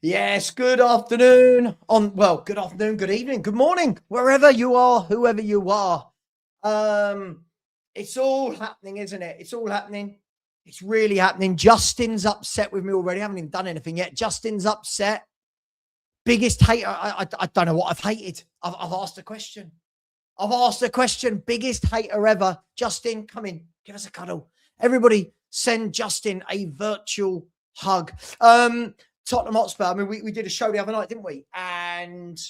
Yes, good afternoon. Good afternoon, good evening, good morning, wherever you are, whoever you are. It's all happening, isn't it? It's all happening. It's really happening. Justin's upset with me already. I haven't even done anything yet. Justin's upset. Biggest hater. I don't know what I've hated. I've asked a question. I've asked a question. Biggest hater ever. Justin, come in. Give us a cuddle. Everybody, send Justin a virtual hug. Tottenham Hotspur. I mean, we did a show the other night, didn't we? And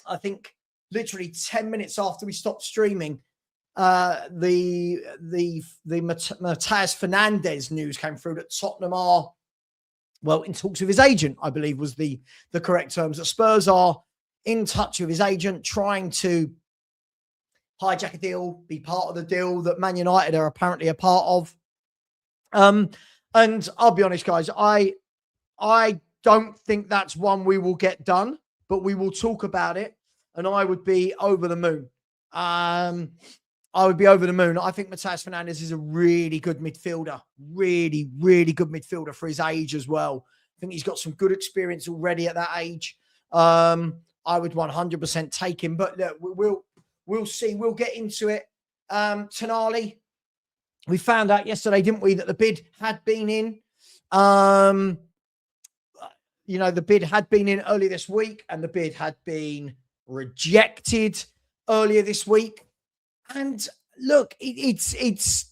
I think literally 10 minutes after we stopped streaming, the Matheus Fernandes news came through that Tottenham are, well, in talks with his agent, I believe was the correct terms. That Spurs are in touch with his agent, trying to hijack a deal, be part of the deal that Man United are apparently a part of. And I'll be honest, guys, I don't think that's one we will get done, but we will talk about it. And I would be over the moon. I would be over the moon. I think Matheus Fernandes is a really good midfielder. Really, really good midfielder for his age as well. I think he's got some good experience already at that age. I would 100% take him. But look, we'll see. We'll get into it. Tonali, we found out yesterday, didn't we, that the bid had been in. The bid had been in earlier this week, and the bid had been rejected earlier this week. And look, this is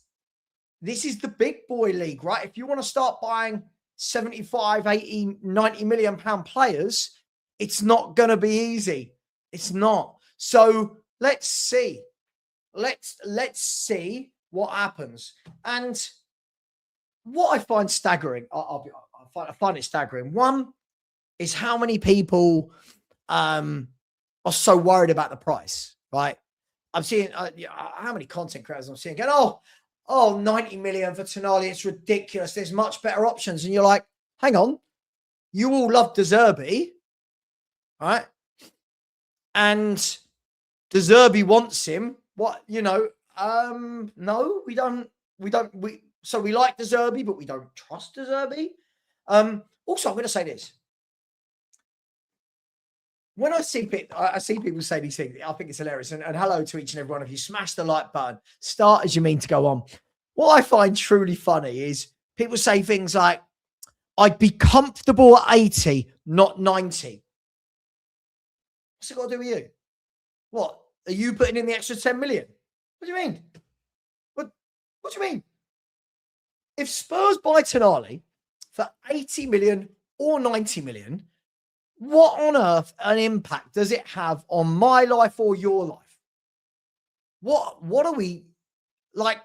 the big boy league, right? If you want to start buying 75, 80, 90 million pound players, it's not going to be easy. It's not. So let's see. Let's see what happens. And what I find staggering, I find it staggering. One is how many people are so worried about the price, right? I'm seeing how many content creators I'm seeing going, 90 million for Tonali. It's ridiculous. There's much better options. And you're like, hang on. You all love De Zerbi, right? And De Zerbi wants him. What, no, we don't. So we like De Zerbi, but we don't trust De Zerbi. Also, I'm going to say this. When I see people say these things, I think it's hilarious. And hello to each and every one of you. Smash the like button. Start as you mean to go on. What I find truly funny is people say things like, I'd be comfortable at 80, not 90. What's it got to do with you? What? Are you putting in the extra 10 million? What do you mean? What do you mean? If Spurs buy Tonali for 80 million or 90 million, what on earth an impact does it have on my life or your life? What are we like?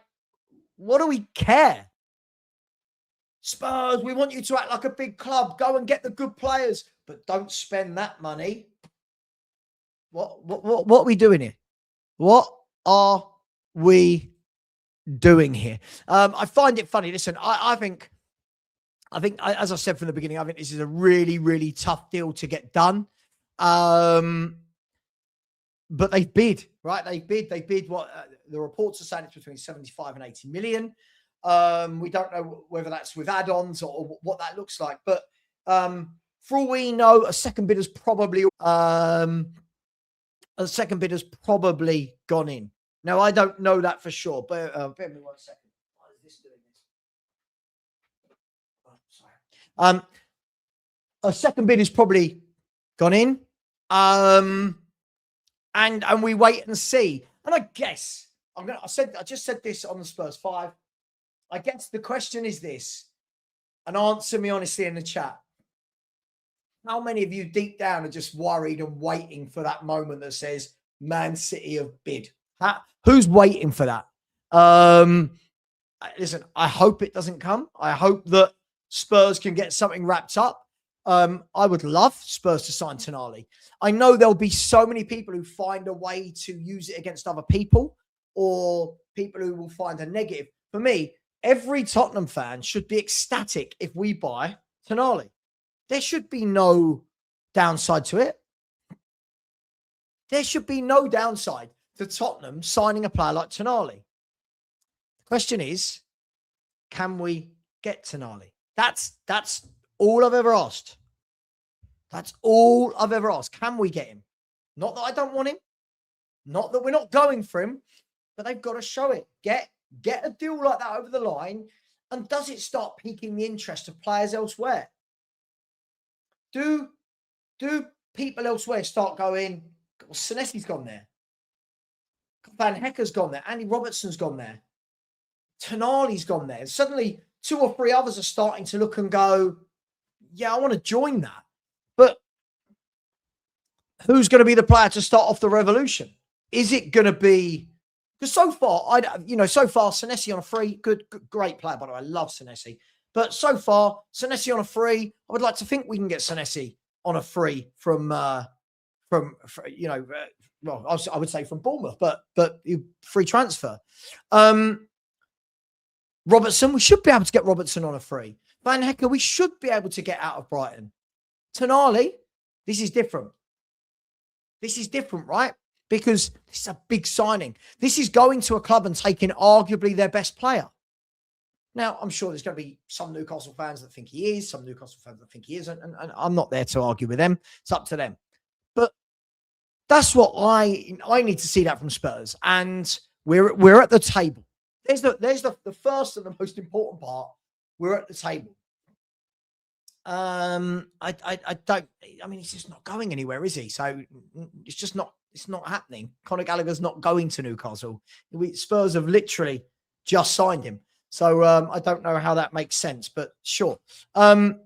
What do we care? Spurs, we want you to act like a big club. Go and get the good players, but don't spend that money. What are we doing here? What are we doing here? I find it funny. Listen, I think, as I said from the beginning, I think this is a really, really tough deal to get done. But they bid, right? They bid what the reports are saying it's between 75 and 80 million. We don't know whether that's with add-ons or what that looks like. But for all we know, a second bid has probably gone in. Now, I don't know that for sure, but bear with me 1 second. Why is this doing this? A second bid has probably gone in. And we wait and see. And I guess I just said this on the Spurs 5. I guess the question is this, and answer me honestly in the chat. How many of you deep down are just worried and waiting for that moment that says Man City have bid? Who's waiting for that? Listen, I hope it doesn't come. I hope that Spurs can get something wrapped up. I would love Spurs to sign Tonali. I know there'll be so many people who find a way to use it against other people, or people who will find a negative. For me, every Tottenham fan should be ecstatic if we buy Tonali. There should be no downside to it. There should be no downside to Tottenham signing a player like Tonali. The question is, can we get Tonali? That's all I've ever asked. That's all I've ever asked. Can we get him? Not that I don't want him. Not that we're not going for him, but they've got to show it. Get a deal like that over the line. And does it start piquing the interest of players elsewhere? Do people elsewhere start going, well, Senesi's gone there. Van Hecker's gone there. Andy Robertson's gone there. Tonali's gone there. Suddenly, 2 or 3 others are starting to look and go, yeah, I want to join that. But who's going to be the player to start off the revolution? Is it going to be... Because so far, Senesi on a free, great player, by the way. I love Senesi. But so far, Senesi on a free, I would like to think we can get Senesi on a free from I would say from Bournemouth, but free transfer. Robertson, we should be able to get Robertson on a free. Van Hecker, we should be able to get out of Brighton. Tonali, this is different. This is different, right? Because this is a big signing. This is going to a club and taking arguably their best player. Now, I'm sure there's going to be some Newcastle fans that think he is, some Newcastle fans that think he isn't, and I'm not there to argue with them. It's up to them. But that's what I need to see that from Spurs. And we're at the table. There's the first and the most important part. We're at the table. I mean, he's just not going anywhere, is he? So it's not happening. Conor Gallagher's not going to Newcastle. Spurs have literally just signed him. So I don't know how that makes sense, but sure. Look,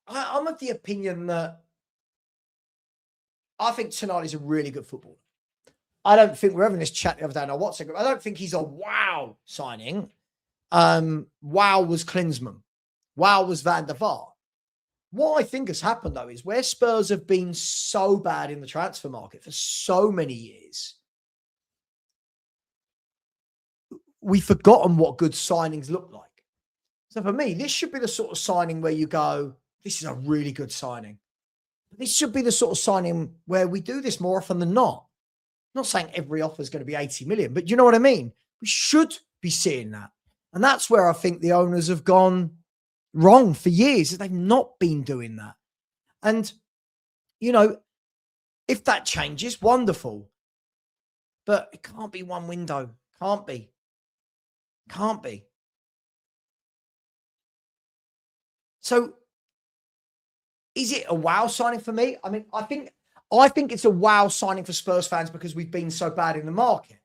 I'm of the opinion that I think Tonali's a really good footballer. I don't think we're having this chat the other day on our WhatsApp group. I don't think he's a wow signing. Wow was Klinsmann. Wow was Van der Vaart. What I think has happened, though, is where Spurs have been so bad in the transfer market for so many years, we've forgotten what good signings look like. So for me, this should be the sort of signing where you go, this is a really good signing. This should be the sort of signing where we do this more often than not. I'm not saying every offer is going to be 80 million, but you know what I mean? We should be seeing that. And that's where I think the owners have gone wrong for years. They've not been doing that. And, if that changes, wonderful. But it can't be one window. Can't be. So is it a wow signing for me? I mean, I think it's a wow signing for Spurs fans because we've been so bad in the market.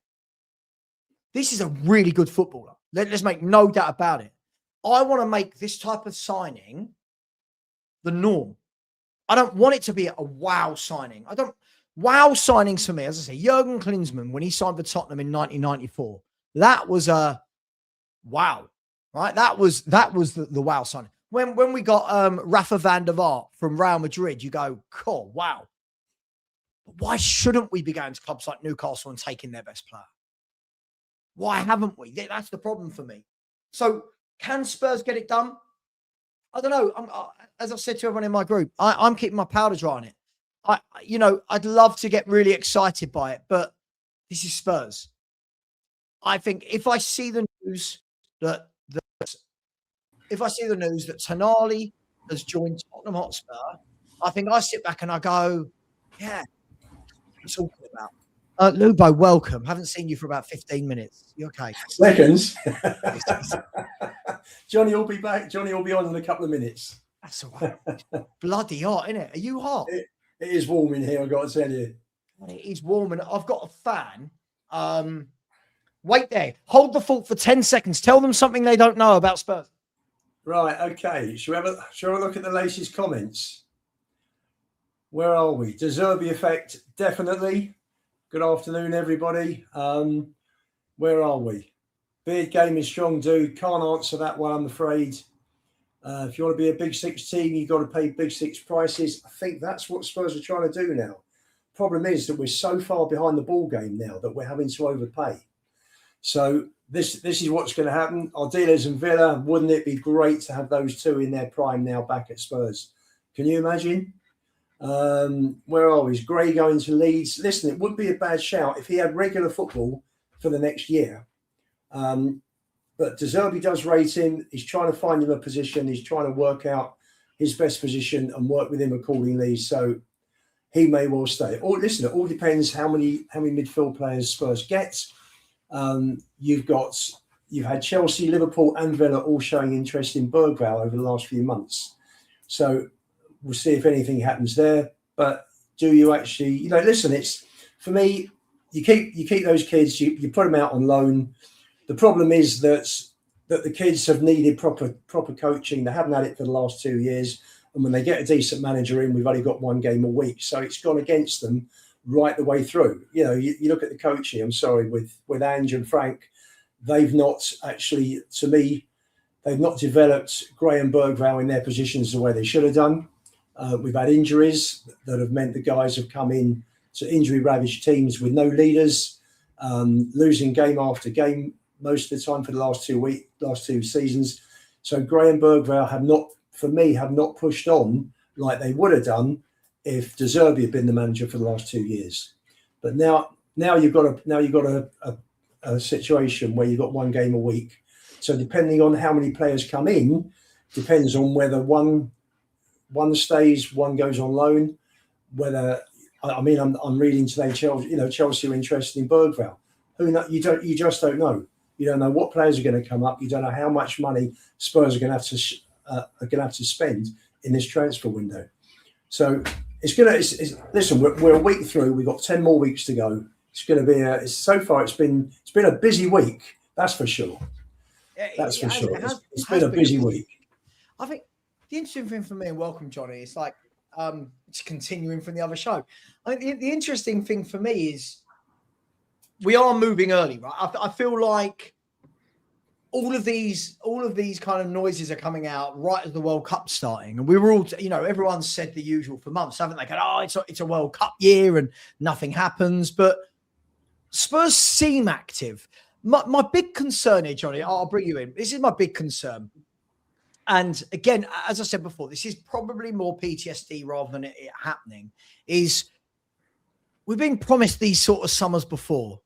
This is a really good footballer. Let's make no doubt about it. I want to make this type of signing the norm. I don't want it to be a wow signing. Wow signings for me, as I say, Jurgen Klinsmann, when he signed for Tottenham in 1994, that was a wow, right? That was the wow signing. When we got Rafa van der Vaart from Real Madrid, you go, cool, wow. But why shouldn't we be going to clubs like Newcastle and taking their best player? Why haven't we? That's the problem for me. So can Spurs get it done? I don't know. As I've said to everyone in my group, I'm keeping my powder dry on it. I'd love to get really excited by it, but this is Spurs. I think if I see the news that Tonali has joined Tottenham Hotspur, I think I sit back and I go, yeah, what are you talking about? Lubo, welcome. Haven't seen you for about 15 minutes. You okay? Seconds. Johnny will be back. Johnny will be on in a couple of minutes. That's all right. Bloody hot, isn't it? Are you hot? It is warm in here, I've got to tell you. It is warm, and I've got a fan. Wait there. Hold the fort for 10 seconds. Tell them something they don't know about Spurs. Right, okay. Shall we have a look at the latest comments? Where are we? De Zerbi effect, definitely. Good afternoon, everybody. Where are we? Beard game is strong, dude. Can't answer that one, I'm afraid. If you want to be a Big Six team, you've got to pay Big Six prices. I think that's what Spurs are trying to do now. Problem is that we're so far behind the ball game now that we're having to overpay. So this is what's going to happen. Ardiles and Villa, wouldn't it be great to have those two in their prime now back at Spurs? Can you imagine? Where are we? Is Gray going to Leeds? Listen, it would be a bad shout if he had regular football for the next year. But De Zerbi does rate him. He's trying to find him a position. He's trying to work out his best position and work with him accordingly. So he may well stay. Or listen, it all depends how many midfield players Spurs get. You've had Chelsea, Liverpool, and Villa all showing interest in Bergwijn over the last few months. So we'll see if anything happens there. But do you actually, listen, it's, for me, you keep those kids, you put them out on loan. The problem is that the kids have needed proper coaching. They haven't had it for the last 2 years. And when they get a decent manager in, we've only got one game a week. So it's gone against them right the way through. You look at the coaching, I'm sorry, with Ange and Frank, they've not actually, to me, they've not developed Graham Bergwijn in their positions the way they should have done. We've had injuries that have meant the guys have come in to injury-ravaged teams with no leaders, losing game after game most of the time for the last 2 seasons. So Graham Bergwijn have not pushed on like they would have done if De Zerbi had been the manager for the last 2 years. But now you've got a situation where you've got one game a week. So depending on how many players come in, depends on whether one stays, one goes on loan. I'm reading today Chelsea are interested in Bergwijn. You just don't know. You don't know what players are going to come up. You don't know how much money Spurs are going to have to spend in this transfer window. So listen, we're a week through. We've got 10 more weeks to go. It's going to be so far. It's been a busy week. That's for sure. That's for sure. It's been a busy week. I think the interesting thing for me, and welcome, Johnny, it's like it's continuing from the other show. I think the interesting thing for me is we are moving early, right? I feel like all of these kind of noises are coming out right as the World Cup's starting, and we were all, everyone's said the usual for months, haven't they? Go, it's a World Cup year and nothing happens, but Spurs seem active. My big concern here, Johnny, I'll bring you in. This is my big concern. And again, as I said before, this is probably more PTSD rather than it happening, is we've been promised these sort of summers before,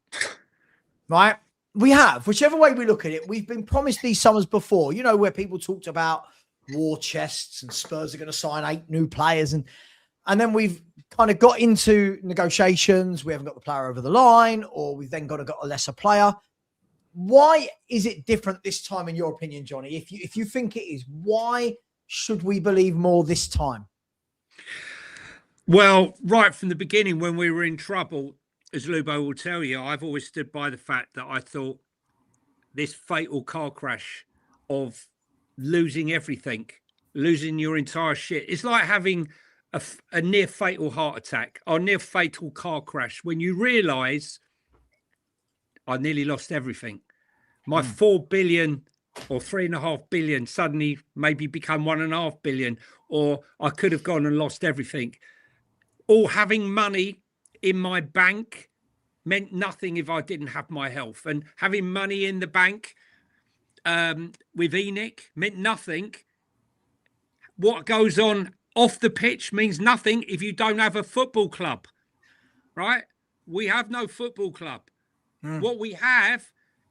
right? We have, whichever way we look at it, we've been promised these summers before, where people talked about war chests and Spurs are going to sign 8 new players. And then we've kind of got into negotiations. We haven't got the player over the line, or we've then got a lesser player. Why is it different this time, in your opinion, Johnny? If you think it is, why should we believe more this time? Well, right from the beginning, when we were in trouble, as Lubo will tell you, I've always stood by the fact that I thought this fatal car crash of losing everything, losing your entire shit, it's like having a near fatal heart attack or near fatal car crash when you realise I nearly lost everything. My 4 billion or 3.5 billion suddenly maybe become 1.5 billion, or I could have gone and lost everything. Or having money in my bank meant nothing if I didn't have my health. And having money in the bank with Enoch meant nothing. What goes on off the pitch means nothing if you don't have a football club, right? We have no football club. What we have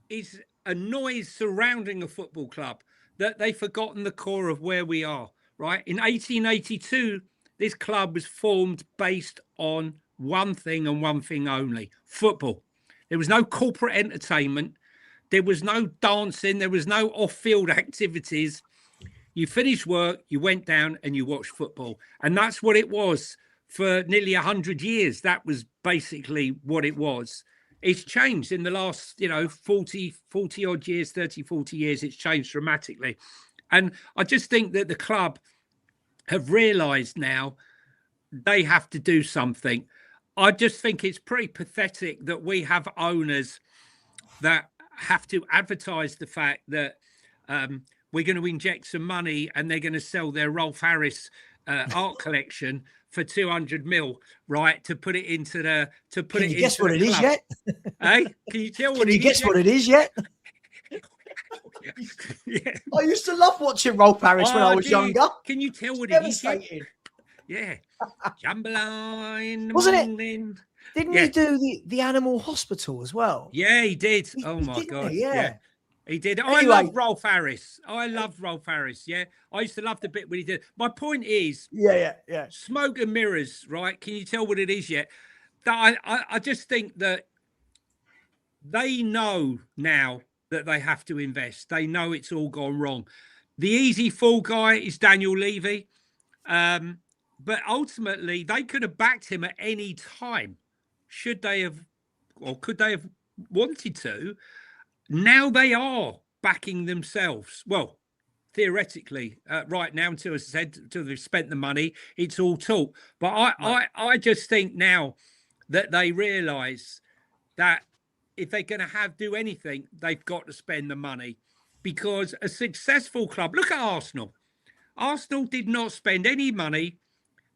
is a noise surrounding a football club that they've forgotten the core of where we are, right? In 1882, this club was formed based on one thing and one thing only: football. There was no corporate entertainment. There was no dancing. There was no off-field activities. You finished work, you went down and you watched football. And that's what it was for nearly 100 years. That was basically what it was. It's changed in the last, 40 odd years, 30, 40 years. It's changed dramatically. And I just think that the club have realised now they have to do something. I just think it's pretty pathetic that we have owners that have to advertise the fact that we're going to inject some money and they're going to sell their Rolf Harris art collection for 200 mil, right? To put it into the Can you guess what it is yet? Hey, can you tell what Can you guess what it is yet? Yeah. I used to love watching Rolf Harris when I was younger. Can you tell what it is yet? Yeah. Wasn't it? Didn't he do the animal hospital as well? Yeah, he did. Oh my God. Yeah. He did. Anyway. I love Rolf Harris. I loved Rolf Harris. Yeah. I used to love the bit when he did. My point is, Yeah. smoke and mirrors, right? Can you tell what it is yet? That I just think that they know now that they have to invest. They know it's all gone wrong. The easy fall guy is Daniel Levy. But ultimately, they could have backed him at any time, should they have, or could they have wanted to. Now they are backing themselves. Well, theoretically, right now, until, as I said, until they've spent the money, it's all talk. But I just think now that they realise that if they're going to do anything, they've got to spend the money, because a successful club. Look at Arsenal. Arsenal did not spend any money.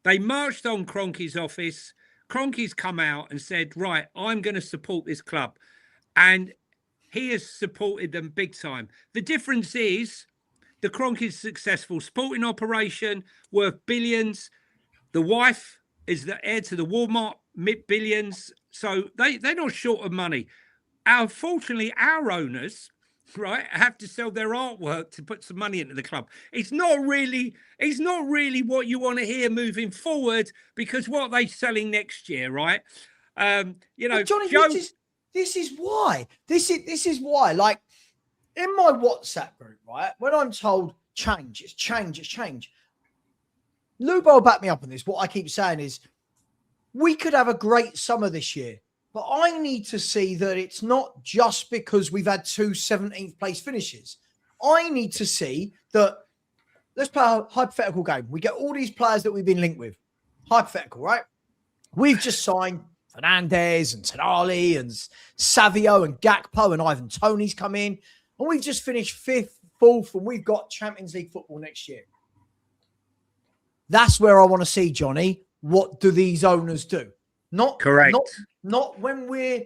They marched on Kroenke's office. Kroenke's come out and said, right, I'm going to support this club. And he has supported them big time. The difference is the Kroenke's successful sporting operation worth billions. The wife is the heir to the Walmart billions. So they're not short of money. Unfortunately, our owners, right, have to sell their artwork to put some money into the club. It's not really what you want to hear moving forward, because what are they selling next year, right? But Johnny, this is why. This is why. Like, in my WhatsApp group, right, when I'm told change, it's change. Lubo will back me up on this. What I keep saying is, we could have a great summer this year, but I need to see that it's not just because we've had 2 17th place finishes. I need to see that. Let's play a hypothetical game. We get all these players that we've been linked with. Hypothetical, right? We've just signed Fernandes and Tonali and Savio and Gakpo and Ivan Toney's come in. And we've just finished 5th, 4th, and we've got Champions League football next year. That's where I want to see, Johnny. What do these owners do? Correct. Not when we're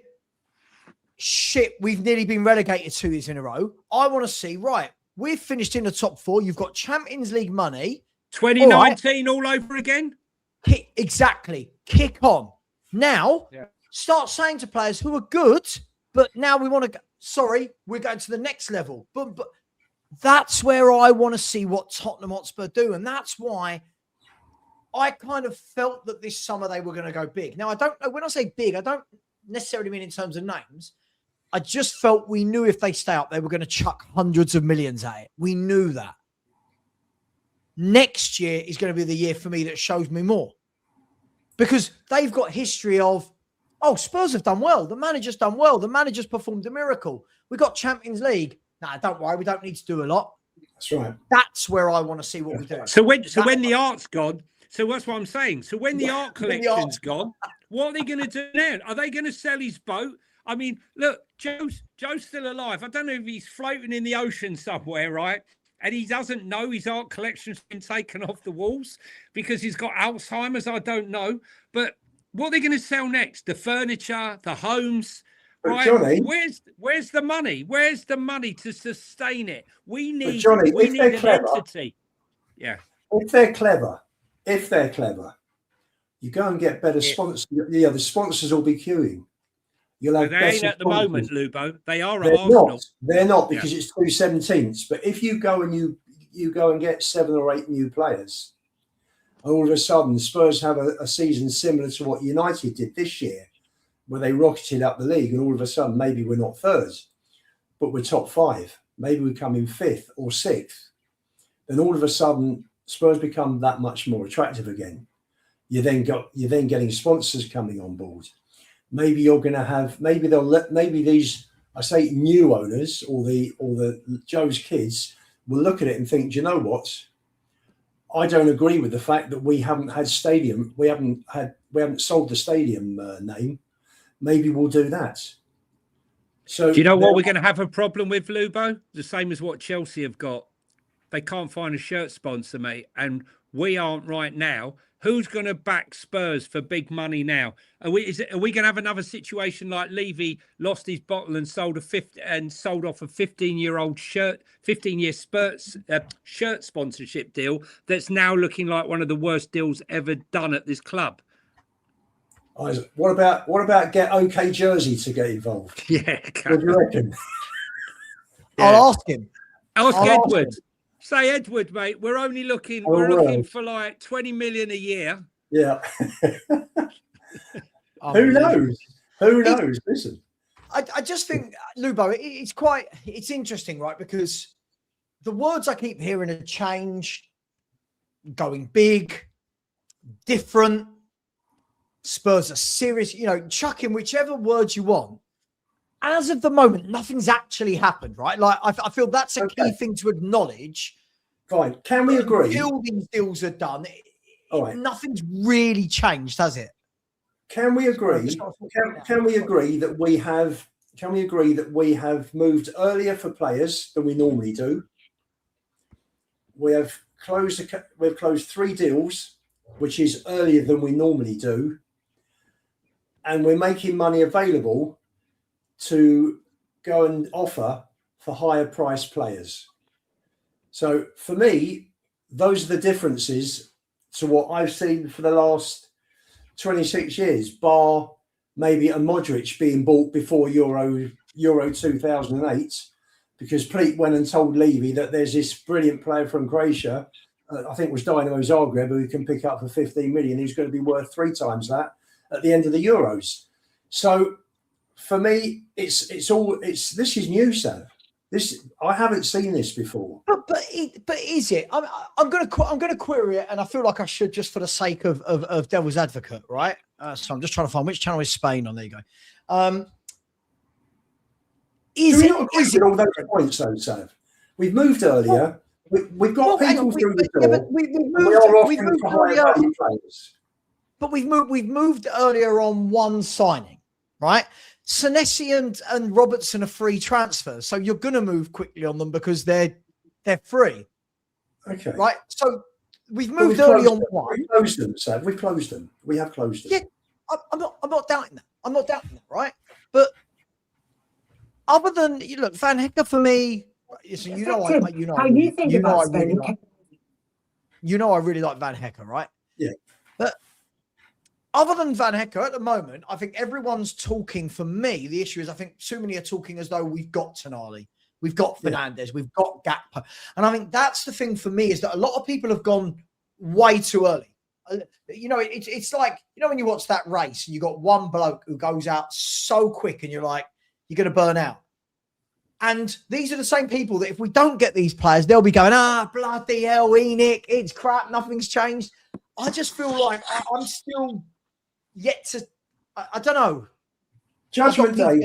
shit, we've nearly been relegated 2 years in a row. I want to see, right, we've finished in the top 4. You've got Champions League money. 2019 all over again? Exactly. Kick on. Now, start saying to players who are good, but now we want to go, sorry, we're going to the next level. But that's where I want to see what Tottenham Hotspur do. And that's why I kind of felt that this summer they were going to go big. Now, I don't know. When I say big, I don't necessarily mean in terms of names. I just felt we knew if they stay up, they were going to chuck hundreds of millions at it. We knew that. Next year is going to be the year for me that shows me more. Because they've got history of, oh, Spurs have done well. The manager's done well. The manager's performed a miracle. We got Champions League. Nah, don't worry. We don't need to do a lot. That's right. That's where I want to see what we do. So when the art's gone, so that's what I'm saying. So when the art collection's gone, what are they going to do now? Are they going to sell his boat? I mean, look, Joe's still alive. I don't know if he's floating in the ocean somewhere, right? And he doesn't know his art collection's been taken off the walls because he's got Alzheimer's. I don't know. But what are they going to sell next? The furniture, the homes, right? Johnny, where's the money? Where's the money to sustain it? We need Johnny, an entity. Yeah. If they're clever, you go and get better sponsors. Yeah, the sponsors will be queuing. You'll have they ain't at the sponsors. moment, Lubo. They are at Arsenal. They're not because it's 2 17ths. But if you go and you go and get 7 or 8 new players, and all of a sudden Spurs have a season similar to what United did this year, where they rocketed up the league, and all of a sudden maybe we're not 3rd, but we're top 5. Maybe we come in 5th or 6th. Then all of a sudden Spurs become that much more attractive again. You're then getting sponsors coming on board. Maybe you're going to have, maybe these, I say new owners or the Joe's kids will look at it and think, do you know what? I don't agree with the fact that we haven't had stadium. We haven't sold the stadium name. Maybe we'll do that. So do you know what we're going to have a problem with, Lubo? The same as what Chelsea have got. They can't find a shirt sponsor, mate. And we aren't right now. Who's going to back Spurs for big money now? Are we going to have another situation like Levy lost his bottle and sold off a 15-year-old shirt, 15-year Spurs shirt sponsorship deal that's now looking like one of the worst deals ever done at this club? What about get OK Jersey to get involved? Yeah, what do you reckon? I'll ask him. Ask I'll Edward. ask him. Say, Edward, mate, we're only looking, Oh, we're looking well. for like 20 million a year. Yeah. Who knows? Who knows? Listen. I just think, Lubo, it's interesting, right? Because the words I keep hearing are change, going big, different. Spurs are serious, chuck in whichever words you want. As of the moment, nothing's actually happened, right? Like, I feel that's a key thing to acknowledge. Fine. Can we agree? Until these deals are done, All right. Nothing's really changed, has it? Can we agree? Can we agree that we have? Can we agree that we have moved earlier for players than we normally do? We have closed 3 deals, which is earlier than we normally do, and we're making money available to go and offer for higher price players. So for me, those are the differences to what I've seen for the last 26 years, bar maybe a Modric being bought before Euro 2008, because Pleat went and told Levy that there's this brilliant player from Croatia, I think it was Dynamo Zagreb, who can pick up for 15 million, who's going to be worth 3 times that at the end of the Euros. So for me, this is new, Sav. I haven't seen this before. But is it? I'm going to query it, and I feel like I should, just for the sake of devil's advocate, right? So I'm just trying to find which channel is Spain on. There you go. Is it all those points, though, Sav? We've moved earlier. We've got people through the door. Yeah, we've moved earlier. But we've moved earlier on one signing, right? Senesi and Robertson are free transfers, so you're going to move quickly on them because they're free. Okay. Right. So we've moved early on one. We've closed them, Sav. We've closed them. We have closed them. Yeah, I'm not doubting that. I'm not doubting that, right? But other than Van Hecker for me, so I really like Van Hecker, right? Yeah. But other than Van Hecker at the moment, I think everyone's talking. For me, the issue is I think too many are talking as though we've got Tonali, we've got Fernandes, we've got Gakpo, and I think that's the thing for me, is that a lot of people have gone way too early. It's like, when you watch that race and you got one bloke who goes out so quick and you're like, you're going to burn out. And these are the same people that if we don't get these players, they'll be going, bloody hell, Enoch, it's crap, nothing's changed. I just feel like I'm still yet to, I don't know. Judgment Day.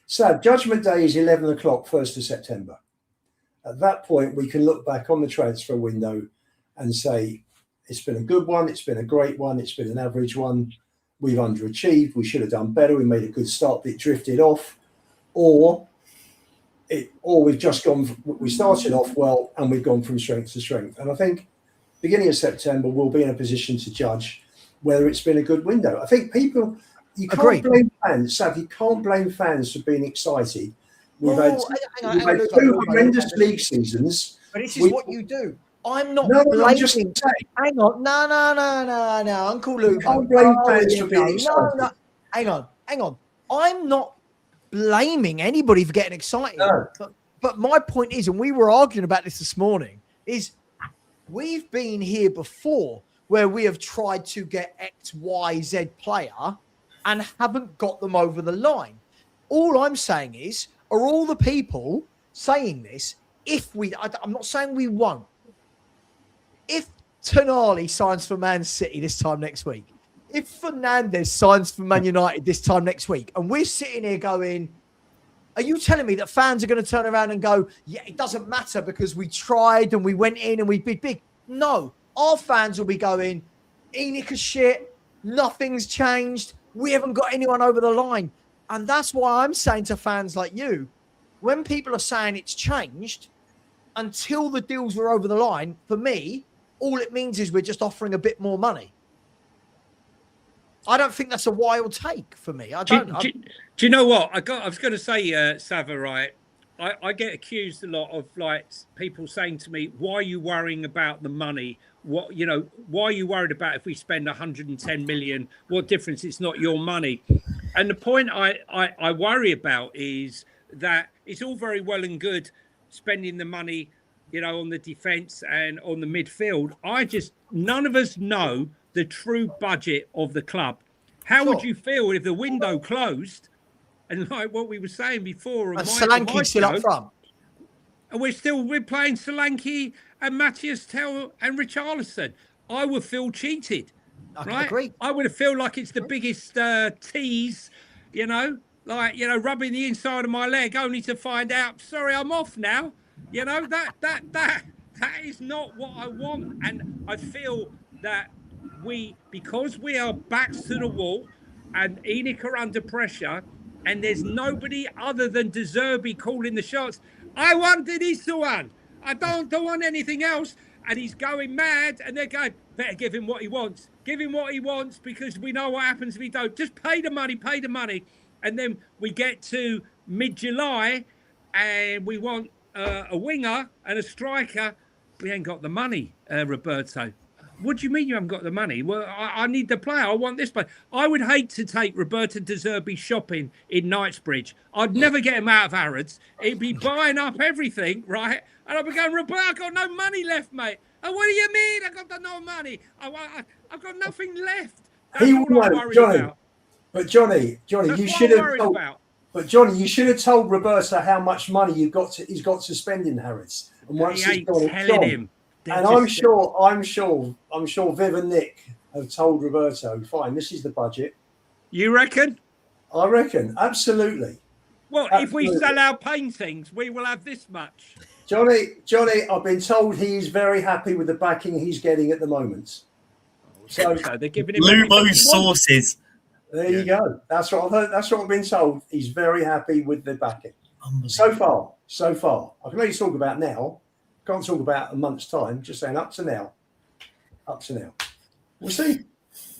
Judgment Day is 11 o'clock, 1st of September. At that point, we can look back on the transfer window and say, it's been a good one, it's been a great one, it's been an average one, we've underachieved, we should have done better, we made a good start, but it drifted off, or we've just we started off well and we've gone from strength to strength. And I think beginning of September, we'll be in a position to judge whether it's been a good window. I think you can't blame fans, Sav, you can't blame fans for being excited. We've had 2 horrendous league seasons. But this is what you do. I'm not blaming. Hang on. No, Uncle Luke. You can't blame fans for being excited. No. Hang on. I'm not blaming anybody for getting excited. No. But my point is, and we were arguing about this morning, is we've been here before where we have tried to get X, Y, Z player and haven't got them over the line. All I'm saying is, are all the people saying this, I'm not saying we won't. If Tonali signs for Man City this time next week, if Fernandes signs for Man United this time next week, and we're sitting here going, are you telling me that fans are going to turn around and go, yeah, it doesn't matter because we tried and we went in and we bid big? No, our fans will be going, Enoch is shit, nothing's changed, we haven't got anyone over the line. And that's why I'm saying to fans like you, when people are saying it's changed, until the deals were over the line, for me, all it means is we're just offering a bit more money. I don't think that's a wild take for me. Do you know what? I was going to say, Sava, right? I get accused a lot of people saying to me, why are you worrying about the money? Why are you worried about if we spend 110 million? What difference? It's not your money. And the point I worry about is that it's all very well and good spending the money, on the defence and on the midfield. None of us know the true budget of the club. How would you feel if the window closed and like what we were saying before, and Solanke's still up front, and we're playing Solanke and Matthias Tell and Richarlison? I would feel cheated. I agree. I would feel like it's the biggest tease, rubbing the inside of my leg only to find out, sorry, I'm off now. That is not what I want. And I feel that because we are backs to the wall and ENIC are under pressure and there's nobody other than De Zerbi calling the shots. I wanted this one. I don't want anything else. And he's going mad and they're going, better give him what he wants. Give him what he wants because we know what happens if he don't. Just pay the money. And then we get to mid-July and we want a winger and a striker. We ain't got the money, Roberto. What do you mean you haven't got the money? Well, I need the player. I want this player. I would hate to take Roberto De Zerbi shopping in Knightsbridge. I'd never get him out of Harrods. He'd be buying up everything, right? And I'd be going, Roberto, I've got no money left, mate. And what do you mean I've got no money? I've got nothing left. That's all I'm worried about. But Johnny, you should have told. But Johnny, you should have told Roberto how much money he's got to spend in Harrods. And once he ain't telling him. And I'm sure Viv and Nick have told Roberto, fine, this is the budget. You reckon? I reckon, absolutely. Well, if we sell our paintings, we will have this much. Johnny, I've been told he's very happy with the backing he's getting at the moment. So they're giving him Lubo's sources. There you go. That's what I've heard. That's what I've been told. He's very happy with the backing. So far. I can only talk about now. Can't talk about a month's time. Just saying up to now. We'll see.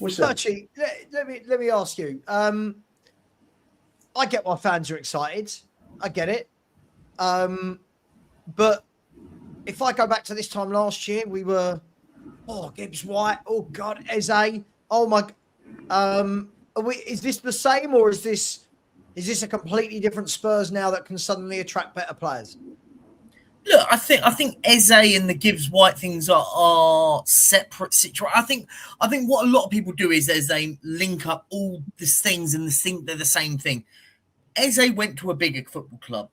Perchy, let me ask you. I get why fans are excited. I get it. But if I go back to this time last year, we were, Gibbs White, oh God, Eze, oh my, is this the same or is this a completely different Spurs now that can suddenly attract better players? Look, I think Eze and the Gibbs White things are separate situations. I think what a lot of people do is they link up all these things and think they're the same thing. Eze went to a bigger football club.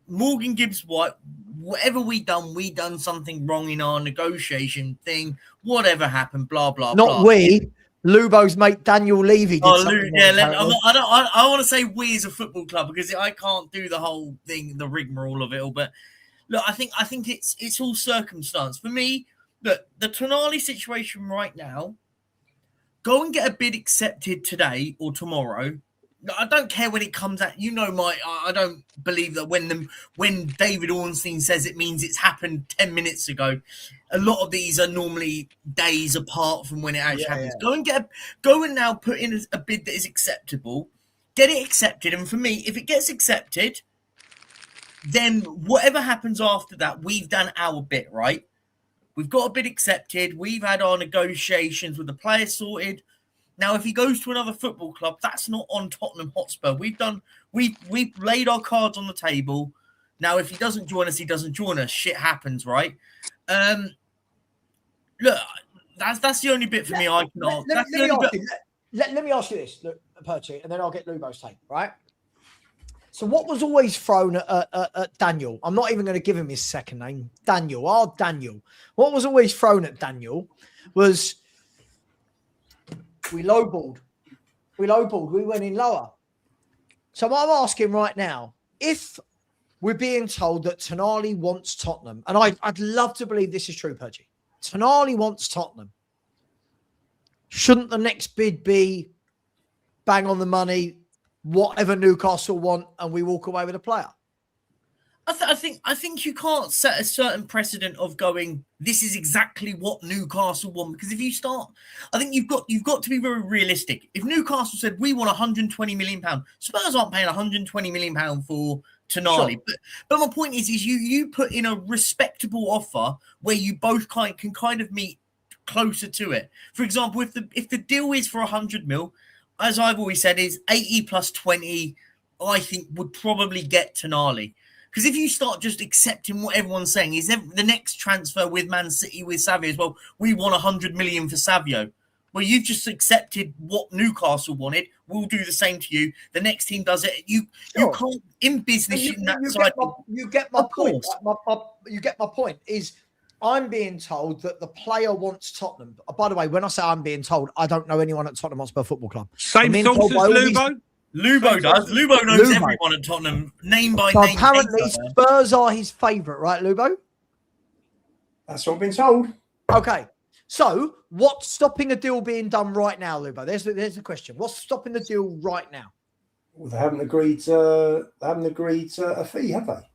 Morgan Gibbs White, whatever we done something wrong in our negotiation thing, whatever happened, blah blah blah. Not we. Lubo's mate Daniel Levy did something. I want to say we as a football club because I can't do the whole thing, the rigmarole of it all. But look, I think it's all circumstance. For me, look, the Tonali situation right now, go and get a bid accepted today or tomorrow. I don't care when it comes out. I don't believe that when David Ornstein says it means it's happened 10 minutes ago. A lot of these are normally days apart from when it actually happens. Yeah. Go and now put in a bid that is acceptable. Get it accepted. And for me, if it gets accepted, then whatever happens after that, we've done our bit, right? We've got a bid accepted. We've had our negotiations with the players sorted. Now, if he goes to another football club, that's not on Tottenham Hotspur. We've laid our cards on the table. Now, if he doesn't join us, he doesn't join us. Shit happens, right? Look, that's the only bit for me I can. Let me ask you this, look, Perchy, and then I'll get Lubo's take, right? So, what was always thrown at Daniel? I'm not even going to give him his second name, Daniel. Daniel. What was always thrown at Daniel was, we lowballed. We went in lower. So I'm asking right now, if we're being told that Tonali wants Tottenham, and I'd love to believe this is true, Perchy. Tonali wants Tottenham. Shouldn't the next bid be bang on the money, whatever Newcastle want, and we walk away with a player? I think you can't set a certain precedent of going, this is exactly what Newcastle want, because if you start, I think you've got to be very realistic. If Newcastle said we want 120 million pounds, Spurs aren't paying 120 million pounds for Tonali. Sure. But my point is you put in a respectable offer where you both can kind of meet closer to it. For example, if the deal is for 100 mil, as I've always said, is 80 plus 20. I think, would probably get Tonali. Because if you start just accepting what everyone's saying, is the next transfer with Man City with Savio as well, we want 100 million for Savio. Well, you've just accepted what Newcastle wanted. We'll do the same to you. The next team does it. You can't, in business, you get my point. You get my point. Is I'm being told that the player wants Tottenham. By the way, when I say I'm being told, I don't know anyone at Tottenham Hotspur Football Club. Same source as Lubo? Lubo does. Lubo knows everyone at Tottenham, name by name. Apparently, Spurs are his favourite, right, Lubo? That's what I've been told. Okay. So, what's stopping a deal being done right now, Lubo? There's the question. What's stopping the deal right now? Well, they haven't agreed a fee, have they?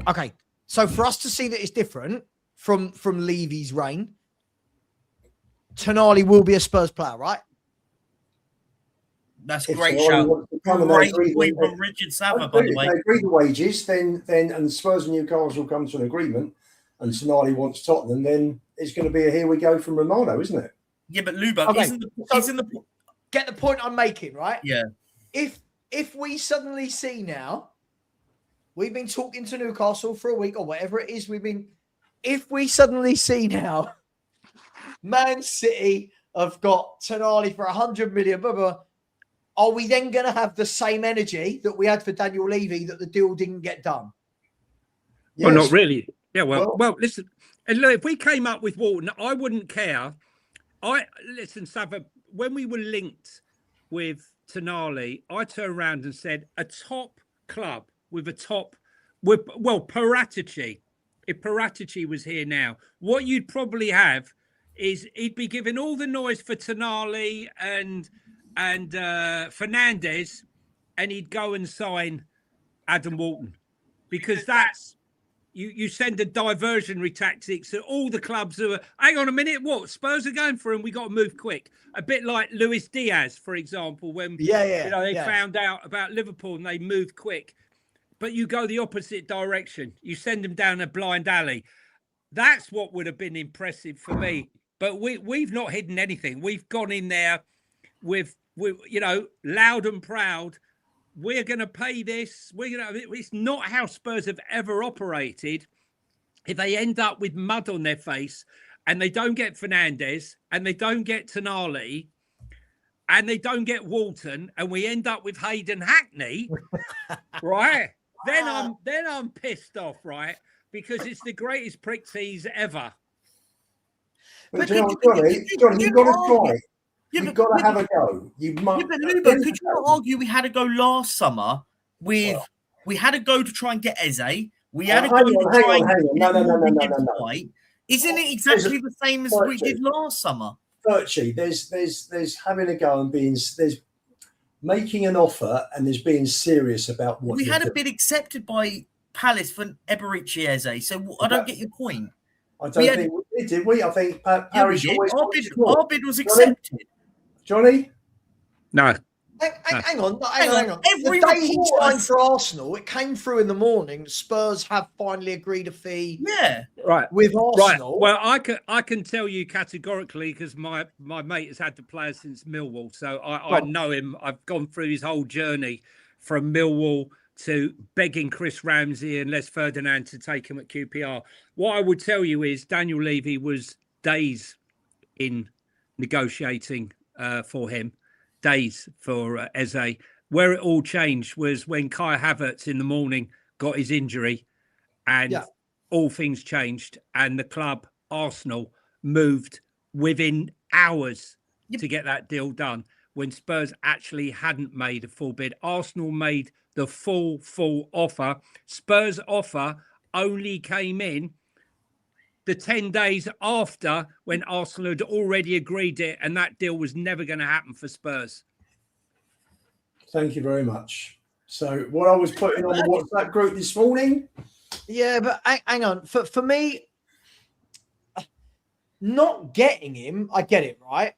Okay. So, for us to see that it's different from Levy's reign, Tonali will be a Spurs player, right? That's a great show. Great point from Richard Sava, by the way. If they agree the wages, then and Spurs and Newcastle come to an agreement, and Tonali wants Tottenham, then it's going to be a here we go from Romano, isn't it? Yeah, but Lubo, get the point I'm making, right? Yeah. If we suddenly see now, we've been talking to Newcastle for a week or whatever it is, if we suddenly see now, Man City have got Tonali for 100 million, blah, blah, are we then going to have the same energy that we had for Daniel Levy that the deal didn't get done? Yes. Well, not really. Yeah, well, listen. And look, if we came up with Walton, I wouldn't care. Listen, Sava, when we were linked with Tonali, I turned around and said, a top club Paratici. If Paratici was here now, what you'd probably have is he'd be giving all the noise for Tonali and Fernandez, and he'd go and sign Adam Walton, because that's you send a diversionary tactics to all the clubs who are, hang on a minute, what Spurs are going for him, we got to move quick. A bit like Luis Diaz, for example, when they found out about Liverpool and they moved quick. But you go the opposite direction. You send them down a blind alley. That's what would have been impressive for me. But we've not hidden anything. We've gone in there with loud and proud. We're going to pay this. It's not how Spurs have ever operated. If they end up with mud on their face and they don't get Fernandez and they don't get Tonali and they don't get Walton and we end up with Hayden Hackney, right? Then I'm pissed off, right? Because it's the greatest prick tease ever. But Johnny, you've got to try. You've got to have a go. You must. Yeah, but Lubo, could you not argue we had a go last summer with we had a go to try and get Eze? We had a go to try and get No. Isn't it exactly the same as we did last summer? Virtually, there's having a go and there's making an offer and there's being serious about what we had a bid accepted by Palace for Eberici Eze. So I don't get your point. I don't think we did we? I think Parish always our bid was accepted. Johnny? No. Hang on. Every day he signed for Arsenal, it came through in the morning. Spurs have finally agreed a fee. Yeah, right. With Arsenal. Right. Well, I can tell you categorically because my mate has had the player since Millwall, so I know him. I've gone through his whole journey from Millwall to begging Chris Ramsey and Les Ferdinand to take him at QPR. What I would tell you is Daniel Levy was days in negotiating for him. Days for Eze. Where it all changed was when Kai Havertz in the morning got his injury and all things changed and the club, Arsenal, moved within hours to get that deal done when Spurs actually hadn't made a full bid. Arsenal made the full offer. Spurs' offer only came in the 10 days after when Arsenal had already agreed it, and that deal was never going to happen for Spurs. Thank you very much. So what I was putting on the WhatsApp group this morning. Yeah, but hang on. For me, not getting him, I get it, right?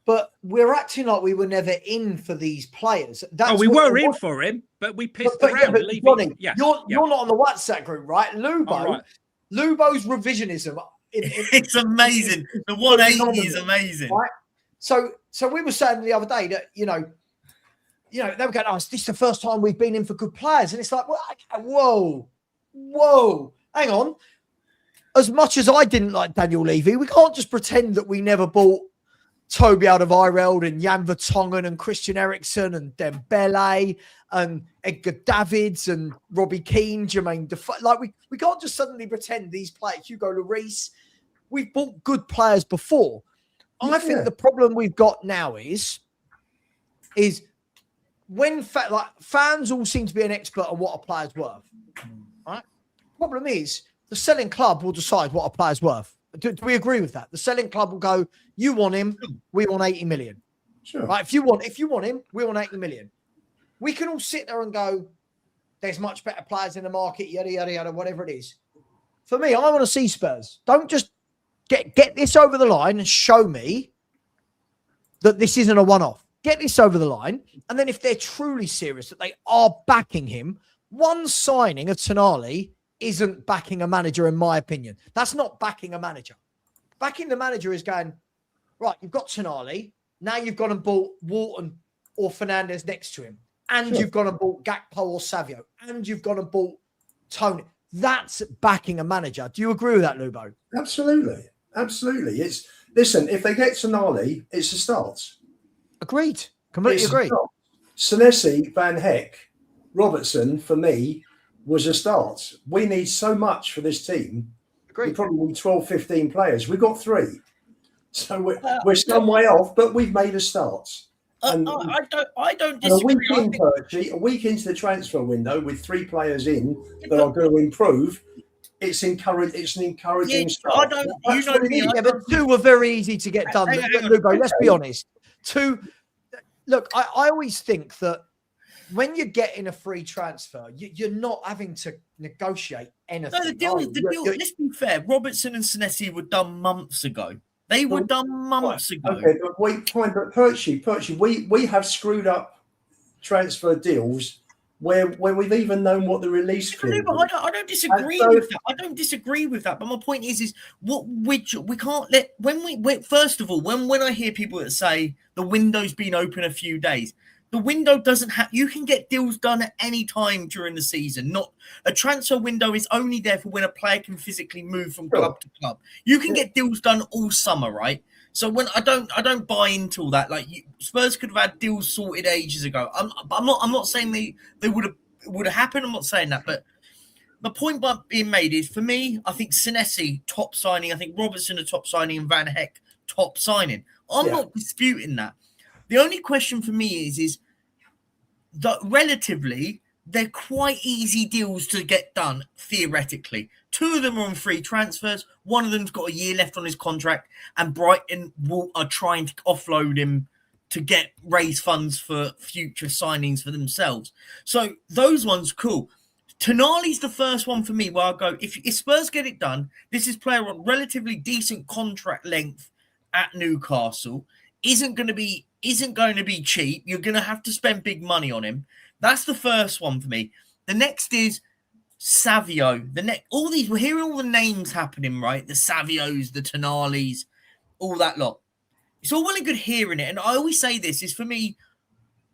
But we're acting like we were never in for these players. We were in for him, but we pissed around. Johnny, you're not on the WhatsApp group, right? Lubo's revisionism. It's amazing. The 180 is amazing. Right? So we were saying the other day that, you know, they were going, oh, this is the first time we've been in for good players. And it's like, well, whoa, hang on. As much as I didn't like Daniel Levy, we can't just pretend that we never bought Toby Alderweireld and Jan Vertonghen and Christian Eriksen and Dembele and Edgar Davids and Robbie Keane, Jermaine Defoe. Like, we can't just suddenly pretend these players, Hugo Lloris, we've bought good players before. I think the problem we've got now is when fans all seem to be an expert on what a player's worth, right? Problem is, the selling club will decide what a player's worth. Do we agree with that? The selling club will go, you want him, we want 80 million. Sure. Right? If you want him, we want 80 million. We can all sit there and go, there's much better players in the market, yada, yada, yada, whatever it is. For me, I want to see Spurs. Don't just get this over the line and show me that this isn't a one-off. Get this over the line. And then if they're truly serious that they are backing him, one signing of Tonali isn't backing a manager, in my opinion. That's not backing a manager. Backing the manager is going, right, you've got Tonali. Now you've gone and bought Walton or Fernandes next to him. And you've gone and bought Gakpo or Savio. And you've gone and bought Tony. That's backing a manager. Do you agree with that, Lubo? Absolutely. Absolutely. Listen, if they get Tonali, it's a start. Agreed. Completely agree. Senesi, Van Heck, Robertson, for me, was a start. We need so much for this team. Agreed. We probably need 12, 15 players. We've got 3. So we're some way off, but we've made a start. And I don't disagree. A week into the transfer window with 3 players in that are going to improve, it's an encouraging start. But 2 were very easy to get done. Lubo, let's be honest. 2, look, I always think that when you're getting a free transfer, you're not having to negotiate anything. No, the deal. Let's be fair. Robertson and Senesi were done months ago. They were done months ago. Okay, but wait, fine. But Perchy, we have screwed up transfer deals where we've even known what the release fee. I don't disagree with that. I don't disagree with that. But my point is what we can't let first of all, when I hear people that say the window's been open a few days. The window doesn't have. You can get deals done at any time during the season. Not a transfer window is only there for when a player can physically move from club to club. You can get deals done all summer, right? So when I don't buy into all that. Like Spurs could have had deals sorted ages ago. I'm not saying they would have happened. I'm not saying that, but the point being made is for me. I think Senesi top signing. I think Robertson a top signing, and Van Heck top signing. I'm not disputing that. The only question for me is that relatively they're quite easy deals to get done theoretically. 2 of them are on free transfers. One of them's got a year left on his contract, and Brighton are trying to offload him to raise funds for future signings for themselves. So those ones, cool. Tonali's the first one for me where I go, if Spurs get it done, this is player on relatively decent contract length at Newcastle. Isn't going to be cheap. You're going to have to spend big money on him. That's the first one for me. The next is Savio. We're hearing all the names happening, right? The Savios, the Tonalis, all that lot. It's all well and good hearing it. And I always say this is for me,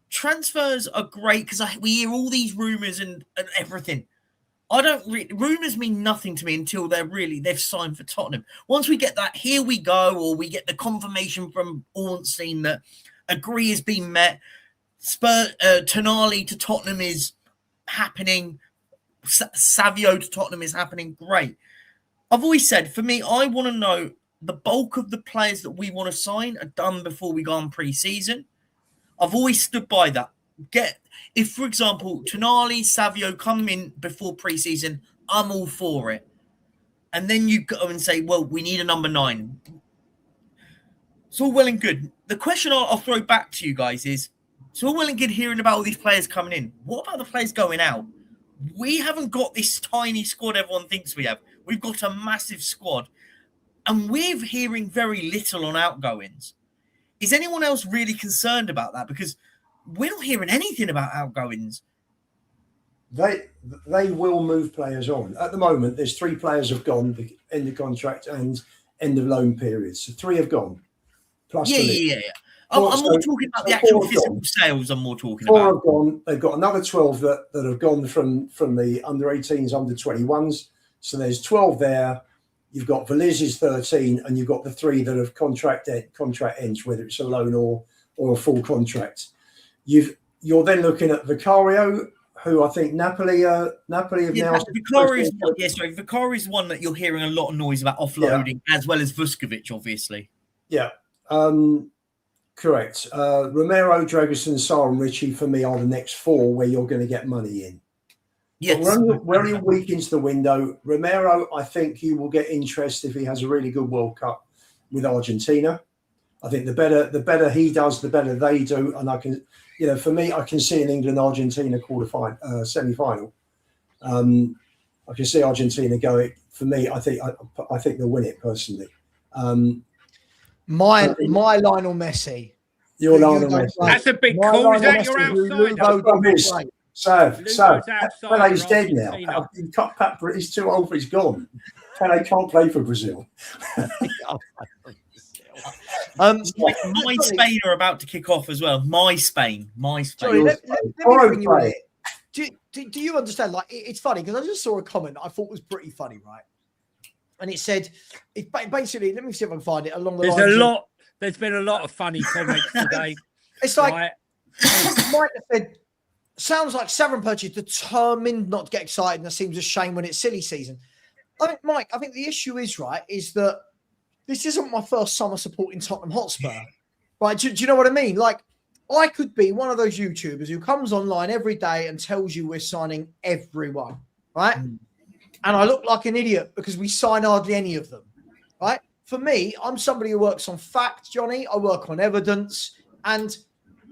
transfers are great because we hear all these rumors and everything. Rumors mean nothing to me until they've signed for Tottenham. Once we get that, here we go, or we get the confirmation from Ornstein that agree has been met. Tonali to Tottenham is happening. Savio to Tottenham is happening. Great. I've always said, for me, I want to know the bulk of the players that we want to sign are done before we go on pre-season. I've always stood by that. If, for example, Tonali, Savio come in before pre-season, I'm all for it. And then you go and say, well, we need a number 9. It's all well and good. The question I'll throw back to you guys is, it's all well and good hearing about all these players coming in. What about the players going out? We haven't got this tiny squad everyone thinks we have. We've got a massive squad. And we're hearing very little on outgoings. Is anyone else really concerned about that? Because we're not hearing anything about outgoings. They will move players on. At the moment, there's 3 players have gone, end of contract and end of loan periods. So 3 have gone. Plus yeah. I'm more talking about the actual physical sales. I'm more talking about. 4 have gone. They've got another 12 that have gone from the under 18s, under 21s. So there's 12 there. You've got Veliz's 13, and you've got the 3 that have contract ends, whether it's a loan or a full contract. You're then looking at Vicario, who I think Napoli have now. Vicario is one that you're hearing a lot of noise about offloading, as well as Vuskovic, obviously. Yeah, correct. Romero, Dragosin, Sarr, and Ritchie for me are the next 4 where you're going to get money in. Yes, we're only a week into the window. Romero, I think you will get interest if he has a really good World Cup with Argentina. I think the better he does, the better they do. And I can, for me, I can see an England-Argentina semi-final. I can see Argentina going. For me, I think they'll win it personally. My Lionel Messi. Your Lionel Messi. That's a big call. Is that your outside? Pele's dead now. He's too old. He's gone. Pele can't play for Brazil. My Spain are about to kick off as well. My Spain. Sorry, let me bring you in. Do you understand? Like, it's funny because I just saw a comment I thought was pretty funny, right? And it said, basically, let me see if I can find it along the lines. There's been a lot of funny comments today. It's like, Mike have said, sounds like Savran Perch is determined not to get excited, and that seems a shame when it's silly season. Mike, I think the issue is that this isn't my first summer supporting Tottenham Hotspur, right? Do you know what I mean? Like, I could be one of those YouTubers who comes online every day and tells you we're signing everyone, right? And I look like an idiot because we sign hardly any of them, right? For me, I'm somebody who works on fact, Johnny. I work on evidence, and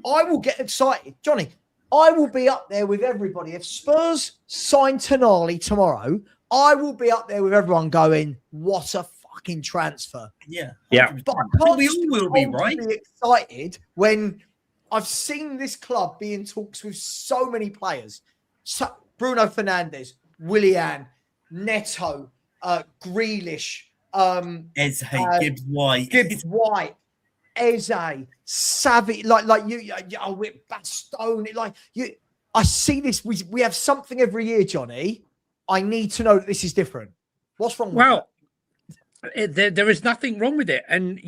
I will get excited. Johnny, I will be up there with everybody. If Spurs sign Tonali tomorrow, I will be up there with everyone going, what a fucking transfer. Yeah. But I can't we all will be, right? Be excited when I've seen this club be in talks with so many players. So, Bruno Fernandes, Willian, Neto, Grealish, Eze, Gibbs White, Eze, Savvy, like you, Bastone, like you. I see this. We have something every year, Johnny. I need to know that this is different. What's wrong with it? There is nothing wrong with it, and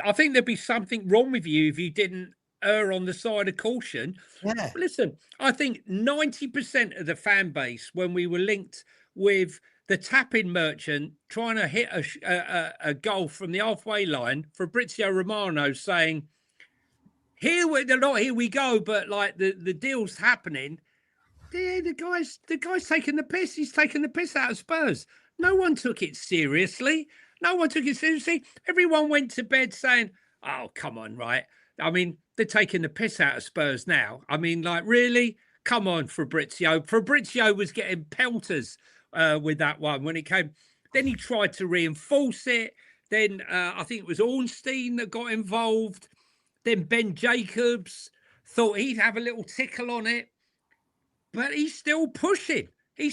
I think there'd be something wrong with you if you didn't err on the side of caution. Yeah. Listen, I think 90% of the fan base, when we were linked with the tap-in merchant trying to hit a goal from the halfway line, Fabrizio Romano saying, here we go, but like the deal's happening. The guy's taking the piss. He's taking the piss out of Spurs. No one took it seriously. Everyone went to bed saying, oh, come on, right? I mean, they're taking the piss out of Spurs now. I mean, like, really? Come on, Fabrizio. Fabrizio was getting pelters with that one when it came. Then he tried to reinforce it. Then I think it was Ornstein that got involved. Then Ben Jacobs thought he'd have a little tickle on it. But he's still pushing. He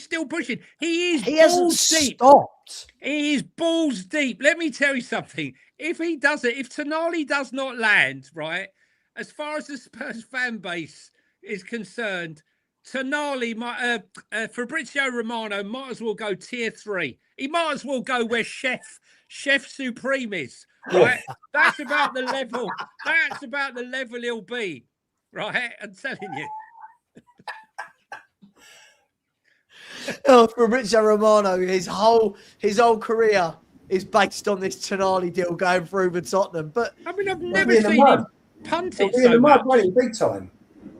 hasn't stopped. He is balls deep. Let me tell you something. If Tonali does not land, right, as far as the Spurs fan base is concerned, Tonali, Fabrizio Romano might as well go tier 3. He might as well go where Chef Supreme is, right? That's about the level. That's about the level he'll be, right? I'm telling you. Oh, Fabrizio Romano, his whole career is based on this Tonali deal going through with Tottenham. But I mean, I've never seen him punt it so much. Big time.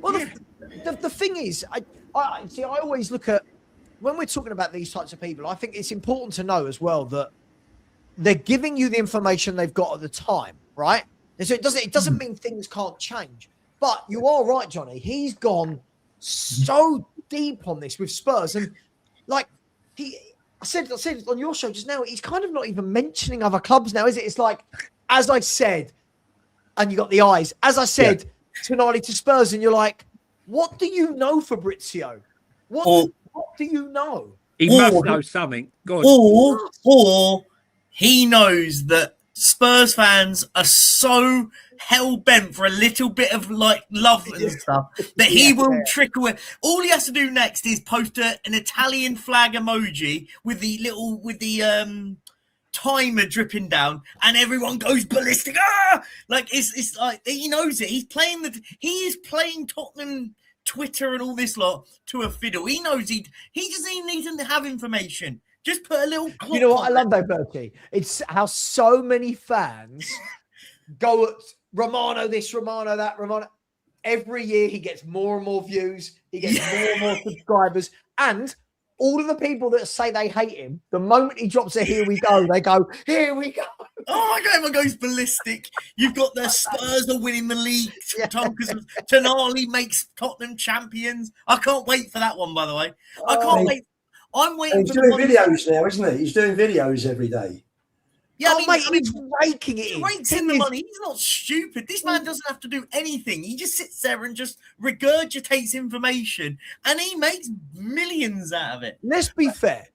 Well, the thing is, I see. I always look at when we're talking about these types of people. I think it's important to know as well that they're giving you the information they've got at the time, right? And so it doesn't mean things can't change. But you are right, Johnny. He's gone so deep on this with Spurs, and like I said on your show just now, he's kind of not even mentioning other clubs now, is it? It's like, as I said, and you got the eyes. As I said, Tonali to Spurs, and you're like, what do you know, Fabrizio? What do you know? He must know something. Go on. Or he knows that Spurs fans are so hell bent for a little bit of like love and stuff that he will trickle it. All he has to do next is post an Italian flag emoji with the timer dripping down, and everyone goes ballistic. Like it's like he knows it. He is playing Tottenham Twitter and all this lot to a fiddle. He knows he doesn't even need to have information. Just put a little. You know what I love though, Berkey? It's how so many fans go at Romano this, Romano that, Romano. Every year he gets more and more views. He gets more and more subscribers. And all of the people that say they hate him, the moment he drops a "here we go," they go, "Here we go." Oh my God, everyone goes ballistic. You've got the Spurs are winning the league. Tonali makes Tottenham champions. I can't wait for that one, by the way. I can't wait. I'm waiting. He's doing videos now, isn't he? He's doing videos every day. Yeah, mate, he's raking it in. He rakes in the money. He's not stupid. This man doesn't have to do anything. He just sits there and just regurgitates information, and he makes millions out of it. Let's be fair.